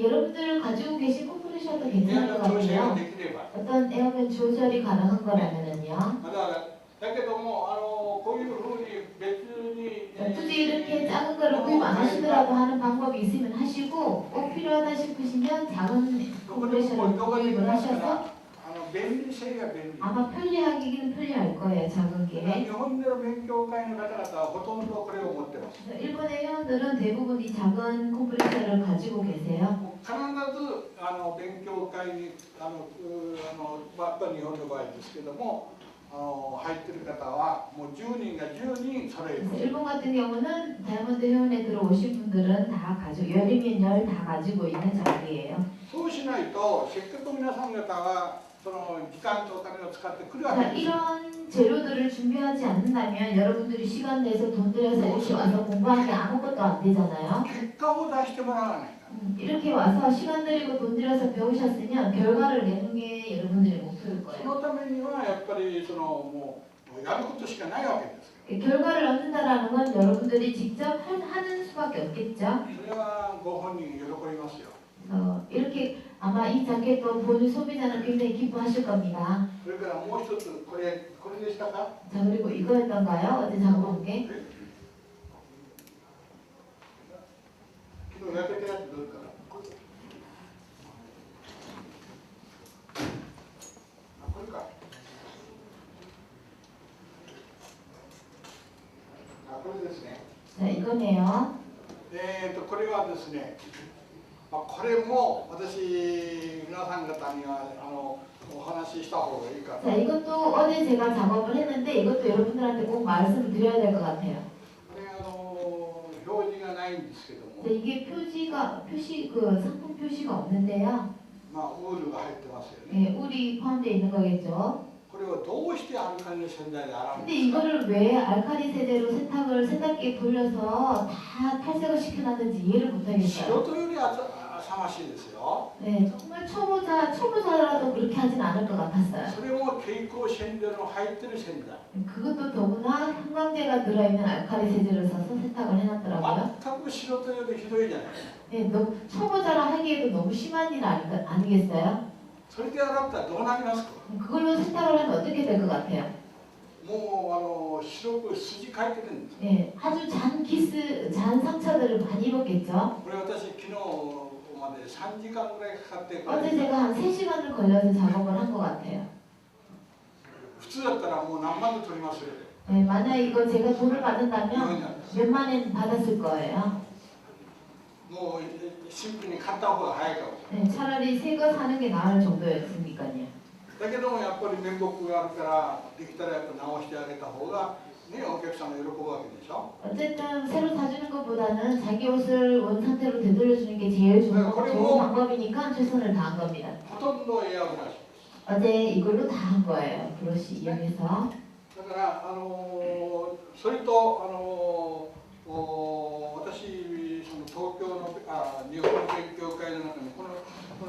여러분들 가지고 계신 컴프레셔도 괜찮을 것 같아요. 어떤 에어면 조절이 가능한 거라면은요. 굳이 이렇게 작은 거를 구입 안 하시더라도 하는 방법이 있으면 하시고 꼭 필요하다 싶으시면 작은 컴프레셔를 구입을 하셔서 아마 편리하기는 편리할 거예요. 작은 게. 일본의 회원들은 대부분 이 작은 컴프레셔를 가지고 계세요. 일본 같은 경우는 다이아몬드 회원에 들어오신 분들은 다 가지고 열이면 열 다 가지고 있는 자리예요. 자, 이런 재료들을 준비하지 않는다면 여러분들이 시간 내서 돈 들여서 이렇게 와서 공부하는 게 아무것도 안 되잖아요. 이렇게 와서 시간 들이고 돈 들여서 배우셨으면 결과를 내는 게 여러분들의 목표일 거예요. 결과를 얻는다라는 건 여러분들이 직접 하는 수밖에 없겠죠. 이렇게 아마 이 자켓도 보는 소비자는 굉장히 기뻐하실 겁니다. 자, 그리고 이거였던가요? 어제 작업한 게? 자, 이거네요. これはですね、これも私皆さん方にはお話しした方がいいか 자, 이것도 어제 제가 작업을 했는데 이것도 여러분들한테 꼭 말씀을 드려야 될 것 같아요. これ表示がないんですけども 자, 이게 상품 표시가 없는데요. まあウールが入ってますよね 네, 울이 포함되어 있는 거겠죠. これをどうしてアルカリの洗剤で洗うん 근데 ですか 이거를 왜 알칼리 세제로 세탁기에 돌려서 다 탈색을 시켜놨는지 이해를 素 못하겠어요. 人より浅ましいですよ 네, 정말 초보자라도 그렇게 하진 않을 것 같았어요. それも蛍光染料の入ってる洗剤 그것도 더구나 형광제가 들어있는 알칼리 세제를 써서 세탁을 해놨더라고요. 全く素人よりひどいじゃない 네, 너무 초보자라 하기에도 너무 심한 일 아니겠어요? それで洗ったらどうなりますか 그걸로 세탁을 하면 어떻게 될 것 같아요? もう白く筋書いてるんです 네, 아주 잔 상처들을 많이 입었겠죠. これ私昨日まで3時間ぐらいかかって 어제 제가 한 3시간을 걸려서 작업을 한 것 같아요. 普通だったらもう何万で取りますよ 네, 만약 이거 제가 돈을 日 받는다면 本なんです 몇만 엔 받았을 거예요. もうシンプルに買った方が早いかも 네, 차라리 새 거 사는 게 나을 정도였으니까요. だけどもやっぱり面目があるからできたらやっぱ直してあげた方がねお客さんが喜ぶわけでしょ 어쨌든 새로 사주는 것보다는 자기 옷을 원 상태로 되돌려주는 게 제일 좋은 방법이니까 최선을 다한 겁니다. ほとんどエアブラシ 어제 이걸로 다 한 거예요. 브러쉬 이용해서. だからそれと私その東京の日本勉強会の中にこの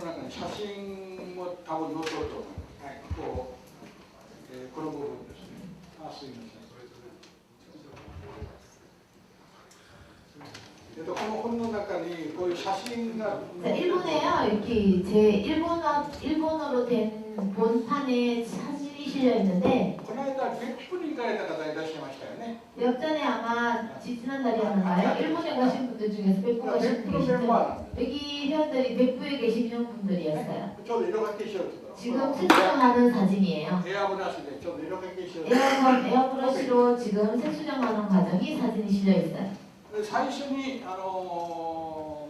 中に写真も多分載せようと思います。はい、この部分ですね。すいません。この本の中にこういう写真が 자, 일본에요. 이렇게 일본어로 된 본판에 사진이 실려 있는데 この間別府に行かれた方いらっしゃいましたよね。 역전에 아마 지난달이었나요? 일본에 가신 분들 중에서 백부 가신 분들 계시죠? 여기 회원들이 백부에 계신 회원분들이었어요. ちょうど色がけしようと。 지금 색수정하는 사진이에요. エアブラシでちょうど色がけしようと。 에어브러시로 지금 색수정하는 과정이 사진이 실려 있어요. 最初にこ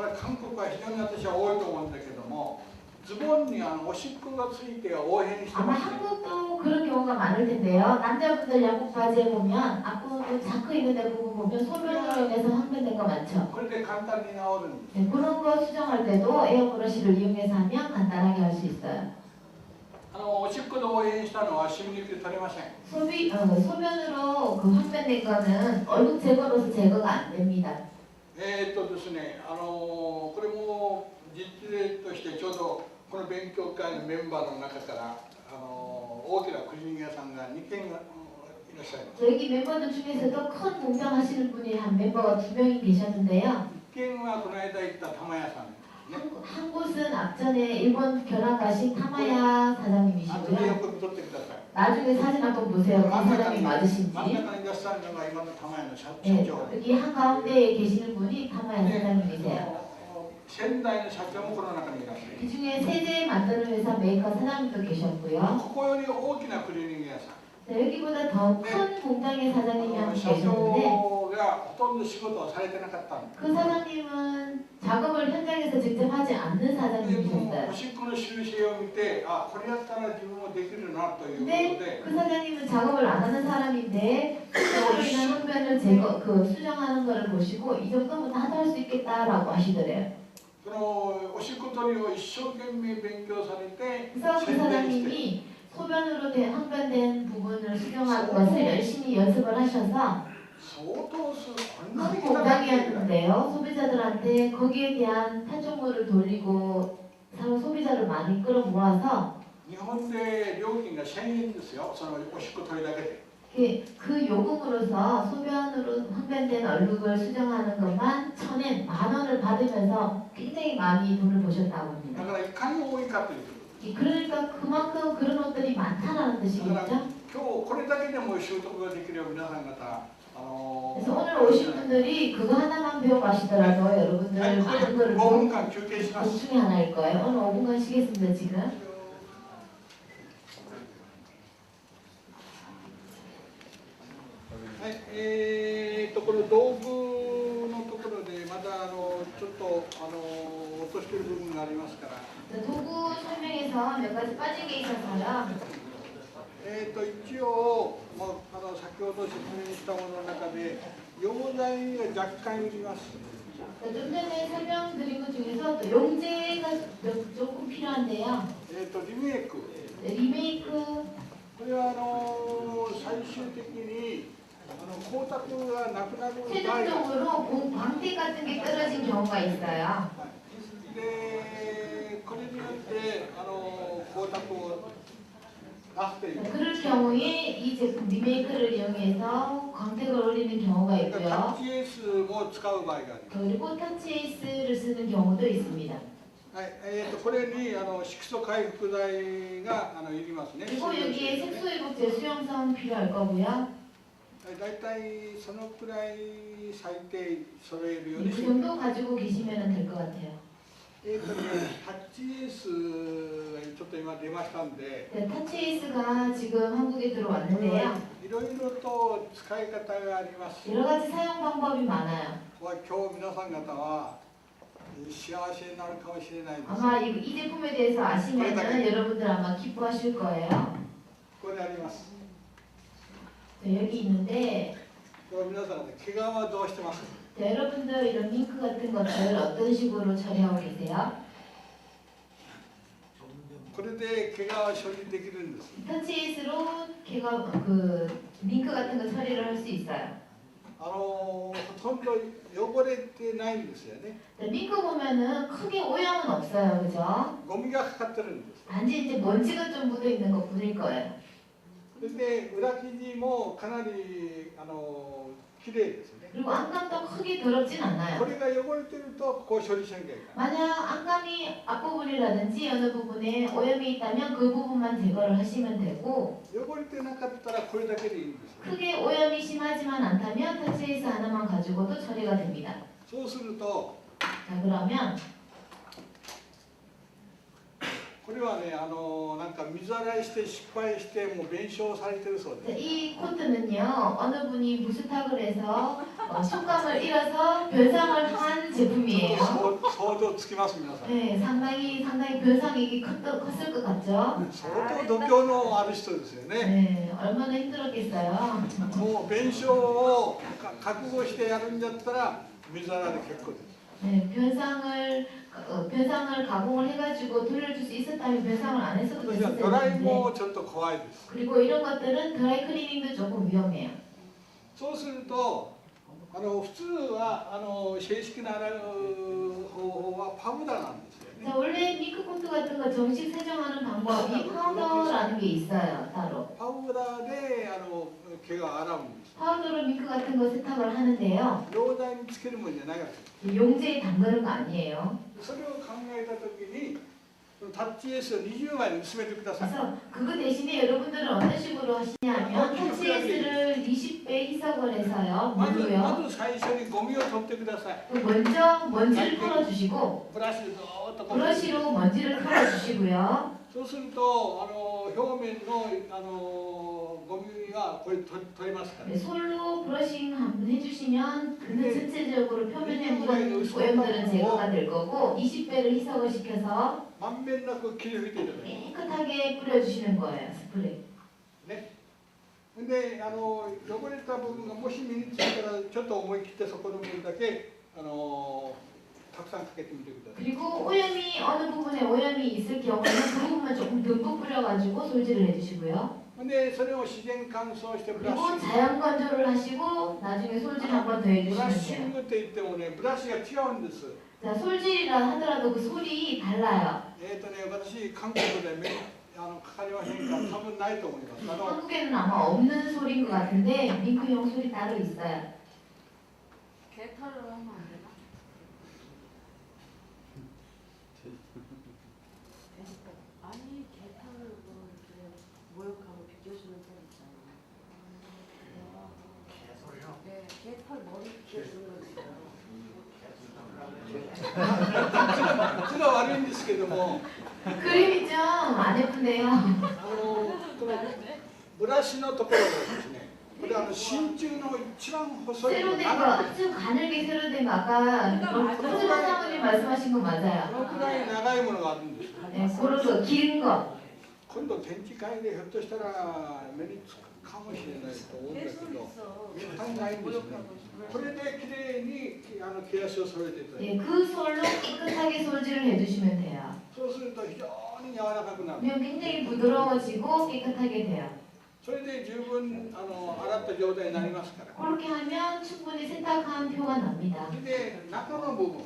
れ韓国は非常に私は多いと思うんだけどもズボンにおしっこがついて応変にして 아마 ますね 한국도 그런 경우가 많을 텐데요. 남자분들 야구 바지에 보면 앞부분 자크 있는 데 부분 보면 소변으로 인해서 확인된 거 많죠. これで簡単に治るんです 네, 그런 거 수정할 때도 에어브러시를 이용해서 하면 간단하게 할 수 있어요. おしっこで応変したのは染み抜きで取れません 소변으로 그 확인된 거는 얼룩 제거로서 제거가 안 됩니다. ですねこれも実例としてちょうどこの勉強会のメンバーの中から大きなクリーニング屋さんが2軒がいらっしゃいます 여기 멤버들 중에서도 큰 공장 하시는 분이 한 멤버가 2명이 계셨는데요. 1軒はこの間行った玉屋さん 한 곳은 앞전에 일본 견학 가신 타마야 後で 사장님이시고요. よく見とってください 나중에 사진 한번 보세요. 그 真ん中 사장님 に 맞으신지. 真ん中にいらっしゃるのが今の玉屋の社 네, 長 여기 한가운데에 계시는 분이 타마야 사장님이세요. 仙台の社長もこの中にいらっしゃる 그 중에 세제 만드는 회사 메이커 사장님도 계셨고요. ここより大きなクリーニング屋さん 자, 여기보다 더 큰 공장의 사장님이 한 분 社 계셨는데 長がほとんど仕事をされてなかったんで 그 사장님은 작업을 현장에서 직접 하지 않는 でも 사장님이셨어요. おしっこの修正を見てこれやったら自分もできるなということ 근데 で 그 사장님은 작업을 안 하는 사람인데 그로 인한 흡연을 수정하는 거를 보시고 이 정도면 나도 할 수 있겠다라고 하시더래요. そのおしっこ取りを一生懸命勉強されて 그래서 그 宣伝して 사장님이 소변으로 확변된 부분을 수정하는 것을 열심히 연습을 하셔서 相当数こんな 큰 に来ただけで 공장이었는데요. 소비자들한테 거기에 대한 판촉물을 돌리고 서로 소비자를 많이 끌어모아서 日本で料金が1000円ですよそのおしっこ取りだけで 그 요금으로서 소변으로 확변된 얼룩을 수정하는 것만 1,000엔 10,000원을 받으면서 굉장히 많이 돈을 버셨다고 だ 합니다. からいかに多いかという 그러니까 그만큼 그런 옷들이 많다라는 だから 뜻이겠죠. 今日これだけでも習得ができるよう皆さん方 그래서 오늘 오신 분들이 그거 하나만 배워가시더라도 여러분들 많은 거를 5分間休憩します 보충이 하나일 거예요. 오늘 5분간 쉬겠습니다 지금. はい、この道具のところでまだちょっととしている部分がありますから。 도구 설명에서 몇 가지 빠진 게 있어서요. 一応、先ほど説明したものの中で用材が若干いります。 좀 전에 설명드린 것 중에서 또 용제가 조금 필요한데요. リメイク。 리메이크 これは最終的に光沢がなくなる場合が。 최종적으로 광택 같은 게 떨어진 경우가 있어요. で、これによって光沢を出すという。 그럴 경우에 이 제품 리메이크를 이용해서 광택을 올리는 경우가 タ 있고요. ッチエースも使う場合があります。 그리고 터치 에이스를 쓰는 경우도 있습니다. はい、これに色素回復剤がいりますね。 그리고 여기에 색소 회복제 수용성 필요할 거고요. だいたいそのくらい最低揃えるように 그 して。 정도 가지고 계시면 될 것 같아요. タッチエースがちょっと今出ましたんで、 네, 터치 에이스가 지금 한국에 들어왔는데요. いろいろと使い方があります。 여러 가지 사용 방법이 많아요. 今日皆さん方は幸せになるかもしれないです。 아마 이 제품에 대해서 아시면 여러분들 아마 기뻐하실 거예요. ここにあります。 네, 여기 있는데 これ皆さん方毛皮はどうしてますか？ 자, 여러분들 이런 링크 같은 것들 어떤 식으로 처리하고 계세요? これで毛皮処理できるんです。 터치 에이스로 걔가 그 링크 같은 거 처리를 할 수 있어요. ほとんど汚れてないんですよね。 자, 링크 보면은 크게 오염은 없어요, 그죠? ゴミがかかってるんです。 단지 이제 먼지가 좀 묻어 있는 것 뿐일 거예요. そして裏生地もかなり綺麗ですね。 그리고 안감도 크게 더럽진 こ 않아요. れが汚れてるとこう処理しなきゃいけない。 만약 안감이 앞부분이라든지 어느 부분에 오염이 있다면 그 부분만 제거를 하시면 되고 汚れてなかったらこれだけでいいんですよ。 크게 오염이 심하지만 않다면 터치 에이스 하나만 가지고도 처리가 됩니다. そうすると 자, 그러면 これはねなんか水洗いして失敗してもう弁償されてるそう 자, です。 이 코트는요 어느 분이 무스탁을 해서 촉감을 잃어서 변상을 한 제품이에요. 想像つきます皆さん。 네, 상당히 변상이 컸을 것 같죠? 相当度胸のある人ですよね。 네, 얼마나 힘들었겠어요. もう弁償を覚悟してやるんだったら水洗いで結構です。 네, 변상을 가공을 해가지고 돌려줄 수 있었다면 변상을 안 했어도 私 됐을 はドライ 텐데. もちょっと怖いです。 그리고 이런 것들은 드라이 클리닝도 조금 위험해요. そうすると普通は正式な洗う方法はパウダーなんですよね。 자, 원래 밍크 코트 같은 거 정식 세정하는 방법이 파우더라는 게 있어요, 따로. パウダーで毛が洗うんです。 파우더로 밍크 같은 거 세탁을 하는데요. 溶剤につけるもんじゃないわけです。 용제에 담그는 거 아니에요. それを考えたときにタッチエースを20枚に薄めてください。 그래서 그거 대신에 여러분들은 어떤 식으로 하시냐면 터치 에이스를 20배 희석을 해서요. ま 물로요. ず最初にゴミを取ってください。 먼저 먼지를 털어주시고 ブラシでずーっとこう 브러쉬로 먼지를 털어주시고요. そうすると表面のゴミがこれ取れますから。 네, 솔로 브러싱 한번 해주시면 그 전체적으로 표면에 묻은 오염들은 제거가 될 거고 20배를 희석을 시켜서 まんべんなく切り拭いていただきま 깨끗하게 뿌려주시는 거예요. 스프레이. すね。で汚れた部分がもし身についたらちょっと思い切ってそこの部分だけたくさんかけてみてください。 그리고 오염이 어느 부분에 오염이 있을 경우에는 그 부분만 조금 듬뿍 뿌려가지고 솔질을 해주시고요. でそれを自然乾燥してブラッ 그리고 シング。 자연 건조를 하시고 나중에 솔질 한 번 더 ブラッ 해주시면 シ 돼요. ングって言ってもねブラシが違うんです。 자, 솔질이라 하더라도 그 솔이 달라요. 私韓国でかかりませんから多分ないと思います。 한국에는 아마 없는 솔인 것 같은데 밍크용 솔이 따로 있어요. 개털을 하면 안 되나? 아니 개털을 뭐 이렇게 모욕하고 비껴주는 털 있잖아. 개소리요? 네, 개털 머리 비껴주는 거 있어요. 字が悪いんですけども 그림이 좀 안 예쁜데요. このブラシのところがですねこれ真鍮の一番細い 새로 된 거, 아주 가늘게 새로 된 거, 아까 손수건 사모님 말씀하신 거 こ 맞아요. のくらい長いものがあるんです。 네, 그런 거, 긴 거. 今度展示会でひょっとしたら目につくかもしれないと思うんだけ 계속 ど 있어. 絶対ないんですよね。これできれいに毛足を揃えていただいて 예, 그 솔로 깨끗하게 솔질을 해주시면 돼요. そうすると非常に柔らかくなる。 그러면 굉장히 부드러워지고 깨끗하게 돼요. それで十分洗った状態になりますから。 그렇게 하면 충분히 세탁한 표가 납니다. それで中の部分、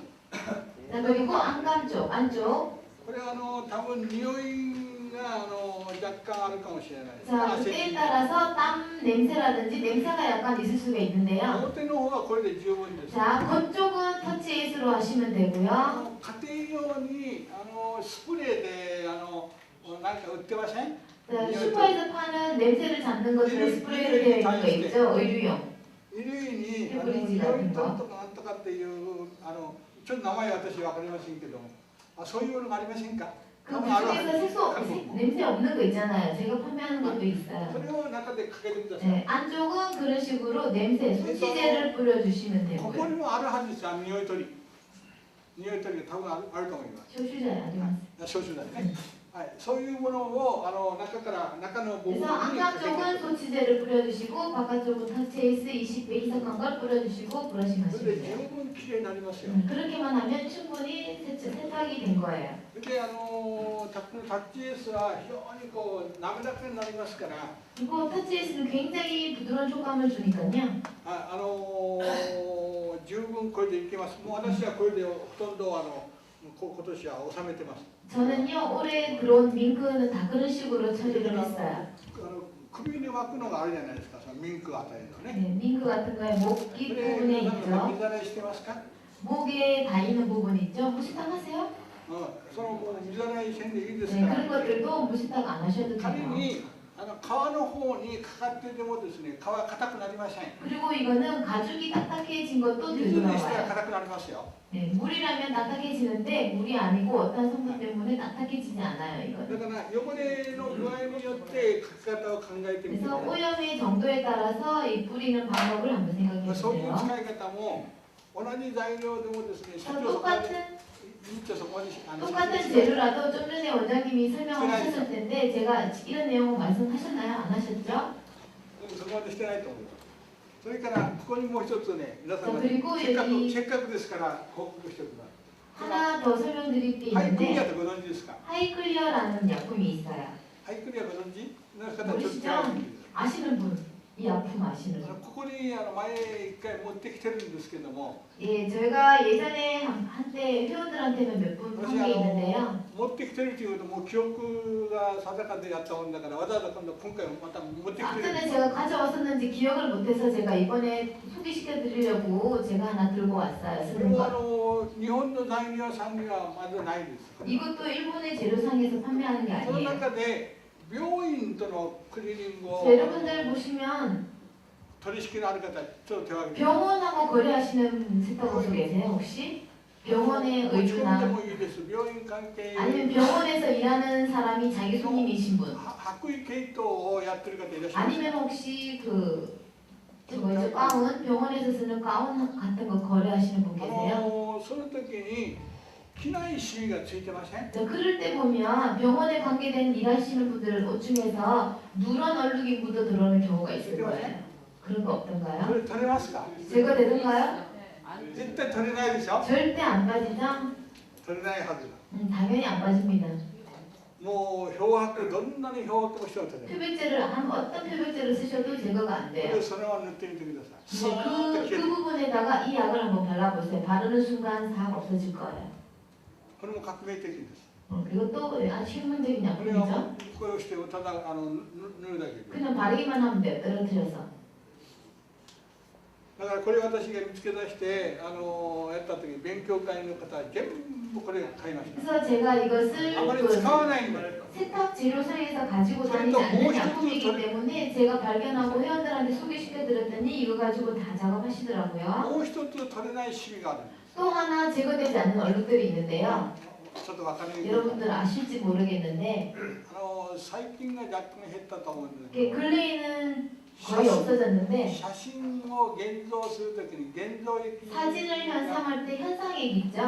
자, 그리고 안감 쪽, 안쪽. これは多分匂いが若干あるかもしれない。 자, 그때에 따라서 땀 냄새라든지 냄새가 약간 있을 수가 있는데요. 表の方はこれで十分です。 자, 겉쪽은 터치에이스로 하시면 되고요. 家庭用にスプレーでなんか売ってません？ 자, 슈퍼에서 파는 냄새를 잡는 것으로 스프레이로 되어 있는 거 있죠? 의류용. 衣類にフリーズ匂いがあるの取るとかなんとかっていうちょっと名前は私わかりませんけども、そういうのがありませんか？ 그 중에서 냄새 없는 거 있잖아요. 제가 판매하는 것도 そ 있어요. れを中でかけてください。 네, 안쪽은 그런 식으로 냄새, 손치제를 뿌려주시면 ここ 되고요. にもあるはずですよ、匂い取り。匂い取りが多分あると思います。 쇼슈자에 아리마스. 消臭剤ね。はい、そういうものを中の部分に 그래서 かけ 안감 て 쪽은 손치제를 뿌려주시고 바깥쪽은 터치에이스 20배 희석한 걸 뿌려주시고 브러싱 それ 하시면 で 돼요. 十分きれいになりますよ。 그렇게만 하면 충분히 세탁이 된 거예요. でタッチエースは非常に滑らかになりますから、 그리고 터치에이스는 굉장히 부드러운 촉감을 주니까요. 十分これでいけます。もう私はこれでほとんど今年は収めてます。 저는요 올해 들어온 밍크는 다 그런 식으로 처리를 했어요. 首に巻くのがあるじゃないですか、そのミンクあたりのね。 네, 밍크 같은 거에 そ 목깃 れ 부분에 皆さん 있죠. 水洗いしてますか？ 목에 닿이는 부분 있죠. 무시탁 하세요? そのもう水洗いせんでいいですか 네, ら。 그런 것들도 무시탁 안 하셔도 仮 돼요. に皮の方にかかっててもですね、皮が硬くなりません。 그리고 이거는 가죽이 딱딱해진 것도 水にしたら 되돌아와요. 硬くなりますよ。 네, 물이라면 딱딱해지는데 물이 아니고 어떤 성분 때문에 딱딱해지지 않아요. だ 이거는. から汚れの具合によって書き方を考えてみてくだ 그래서 さい。 오염의 정도에 따라서 이 뿌리는 방법을 한번 생각해 そういう 보세요. 使い方も同じ材料でもですね、社 자, 長そこで 똑같은 そこに 똑같은 재료라도 좀 전에 원장님이 설명하셨을 텐데 제가 이런 내용 말씀하셨나요? 안 하셨죠? そこまでしてないと思います。それからここにもう一つね、皆さん 자, 그리고 せっかく 여기 せっかくですから報告しておきます。 하나 더 설명드릴 게 ハイクリアっ 있는데 てご存知ですか？ 하이클리어라는 약품이 있어요. ハイクリアご存知？皆さんちょっと 모르시죠? 調べてみてください。 아시는 분, 이 약품 아시는 분. ここに前一回持ってきてるんですけども、 예, 저희가 예전에 한때 회원들한테는 몇 분 私 한 게 있는데요. 持ってきてるというともう記憶が定かでやったもんだからわざわざ今回また持ってきてる。 앞전에 제가 가져왔었는지 기억을 못해서 제가 이번에 소개시켜 드리려고 제가 하나 들고 왔어요. これ 쓰는 は 거. 日本の材料屋さんにはまだないです。 이것도 일본의 재료상에서 판매하는 게 その 아니에요. 中で病院とのクリーニングを 그래서 여러분들 보시면 取引のある方ちょっと手を挙げて。 병원하고 거래하시는 세탁원수 계세요 혹시? 병원의 持ち込んで 의류나 もいいです。病院関係。 아니면 병원에서 일하는 사람이 자기 손님이신 분 白衣系統をやってる方いらっしゃいます。 아니면 혹시 그 저거죠 가운 병원에서 쓰는 가운 같은 거 거래하시는 분 계세요? その時に機内シーがついてません？ 자, 그럴 때 보면 병원에 관계된 일하시는 분들 옷 중에서 누런 얼룩이 묻어 들어오는 경우가 있을 거예요. 그런 거 そ 없던가요? れ取れますか？ 제거 되던가요? 네, 안 絶対取れないでしょ？ 절대 안 빠지죠? 取れないはずだ。 당연히 안 빠집니다. もう漂白どんなに漂白をしても取れない。 표백제를 어떤 표백제를 쓰셔도 제거가 안 こ 돼요. れそれを塗ってみてください。 이제 スーッと 그 消えて。 부분에다가 이 약을 한번 발라보세요. 바르는 순간 싹 없어질 거예요. これも革命的です。 그리고 또 아주 실문적인 これは 약품이죠. これをしてただ塗るだけで。 그냥 바르기만 하면 돼요. 떨어뜨려서. だからこれ私が見つけ出してやった時勉強会の方は全部これ買いました。 그래서 제가 이것을 あまり 그 使わないんだよ。 세탁 재료상에서 가지고 다니지 않는 약품이기 때문에 제가 발견하고 회원들한테 소개시켜드렸더니 이거 가지고 다 작업하시더라고요. もう一つ取れないシミがあるんです。 또 하나 제거되지 않는 얼룩들이 있는데요. ちょっとわかんないけど、 여러분들 아실지 모르겠는데 細菌が若干減ったと思うんですけ 이게 ど、 근래에는 거의 없어졌는데 写真を現像するときに現像液 사진을 현상할 때 현상액 있죠?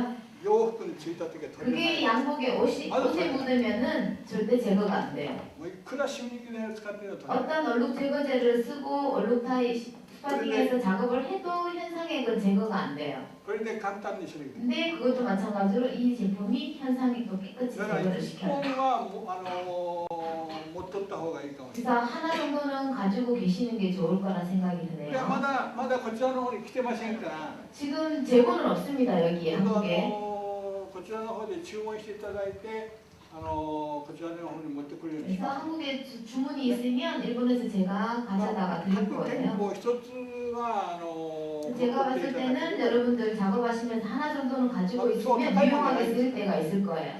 洋服についたときは取れな 그게 い。 양복에 옷에 묻으면은 절대 제거가 안 돼요. もういくら染み抜きのやつ使ってるの取れない。 어떤 얼룩 제거제를 쓰고 얼룩 타이 스파팅해서 작업을 해도 현상액은 제거가 안 돼요. これで簡単に処理できる。 근데 그것도 마찬가지로 이 제품이 현상액도 깨끗이 だから 제거를 1 시켜요. 本は持っとった方がいいかもしれ 그래서 하나 정도는 가지고 계시는 게 좋을 거라 생각이 ない。いや 드네요. まだこちらの方に来てませんから。 지금 재고는 없습니다. 여기 今度 한국에. こちらの方で注文していただいて、こちらの方に持ってくるようにし 그래서 ます。 한국에 주문이 있으면 일본에서 제가 가져다가 드릴 各店 거예요. 舗一つは持って 제가 ってい 봤을 ただ 때는 ければ 여러분들 작업하시면서 하나 정도는 가지고 있으면 유용하게 쓸 때가 있을 거예요.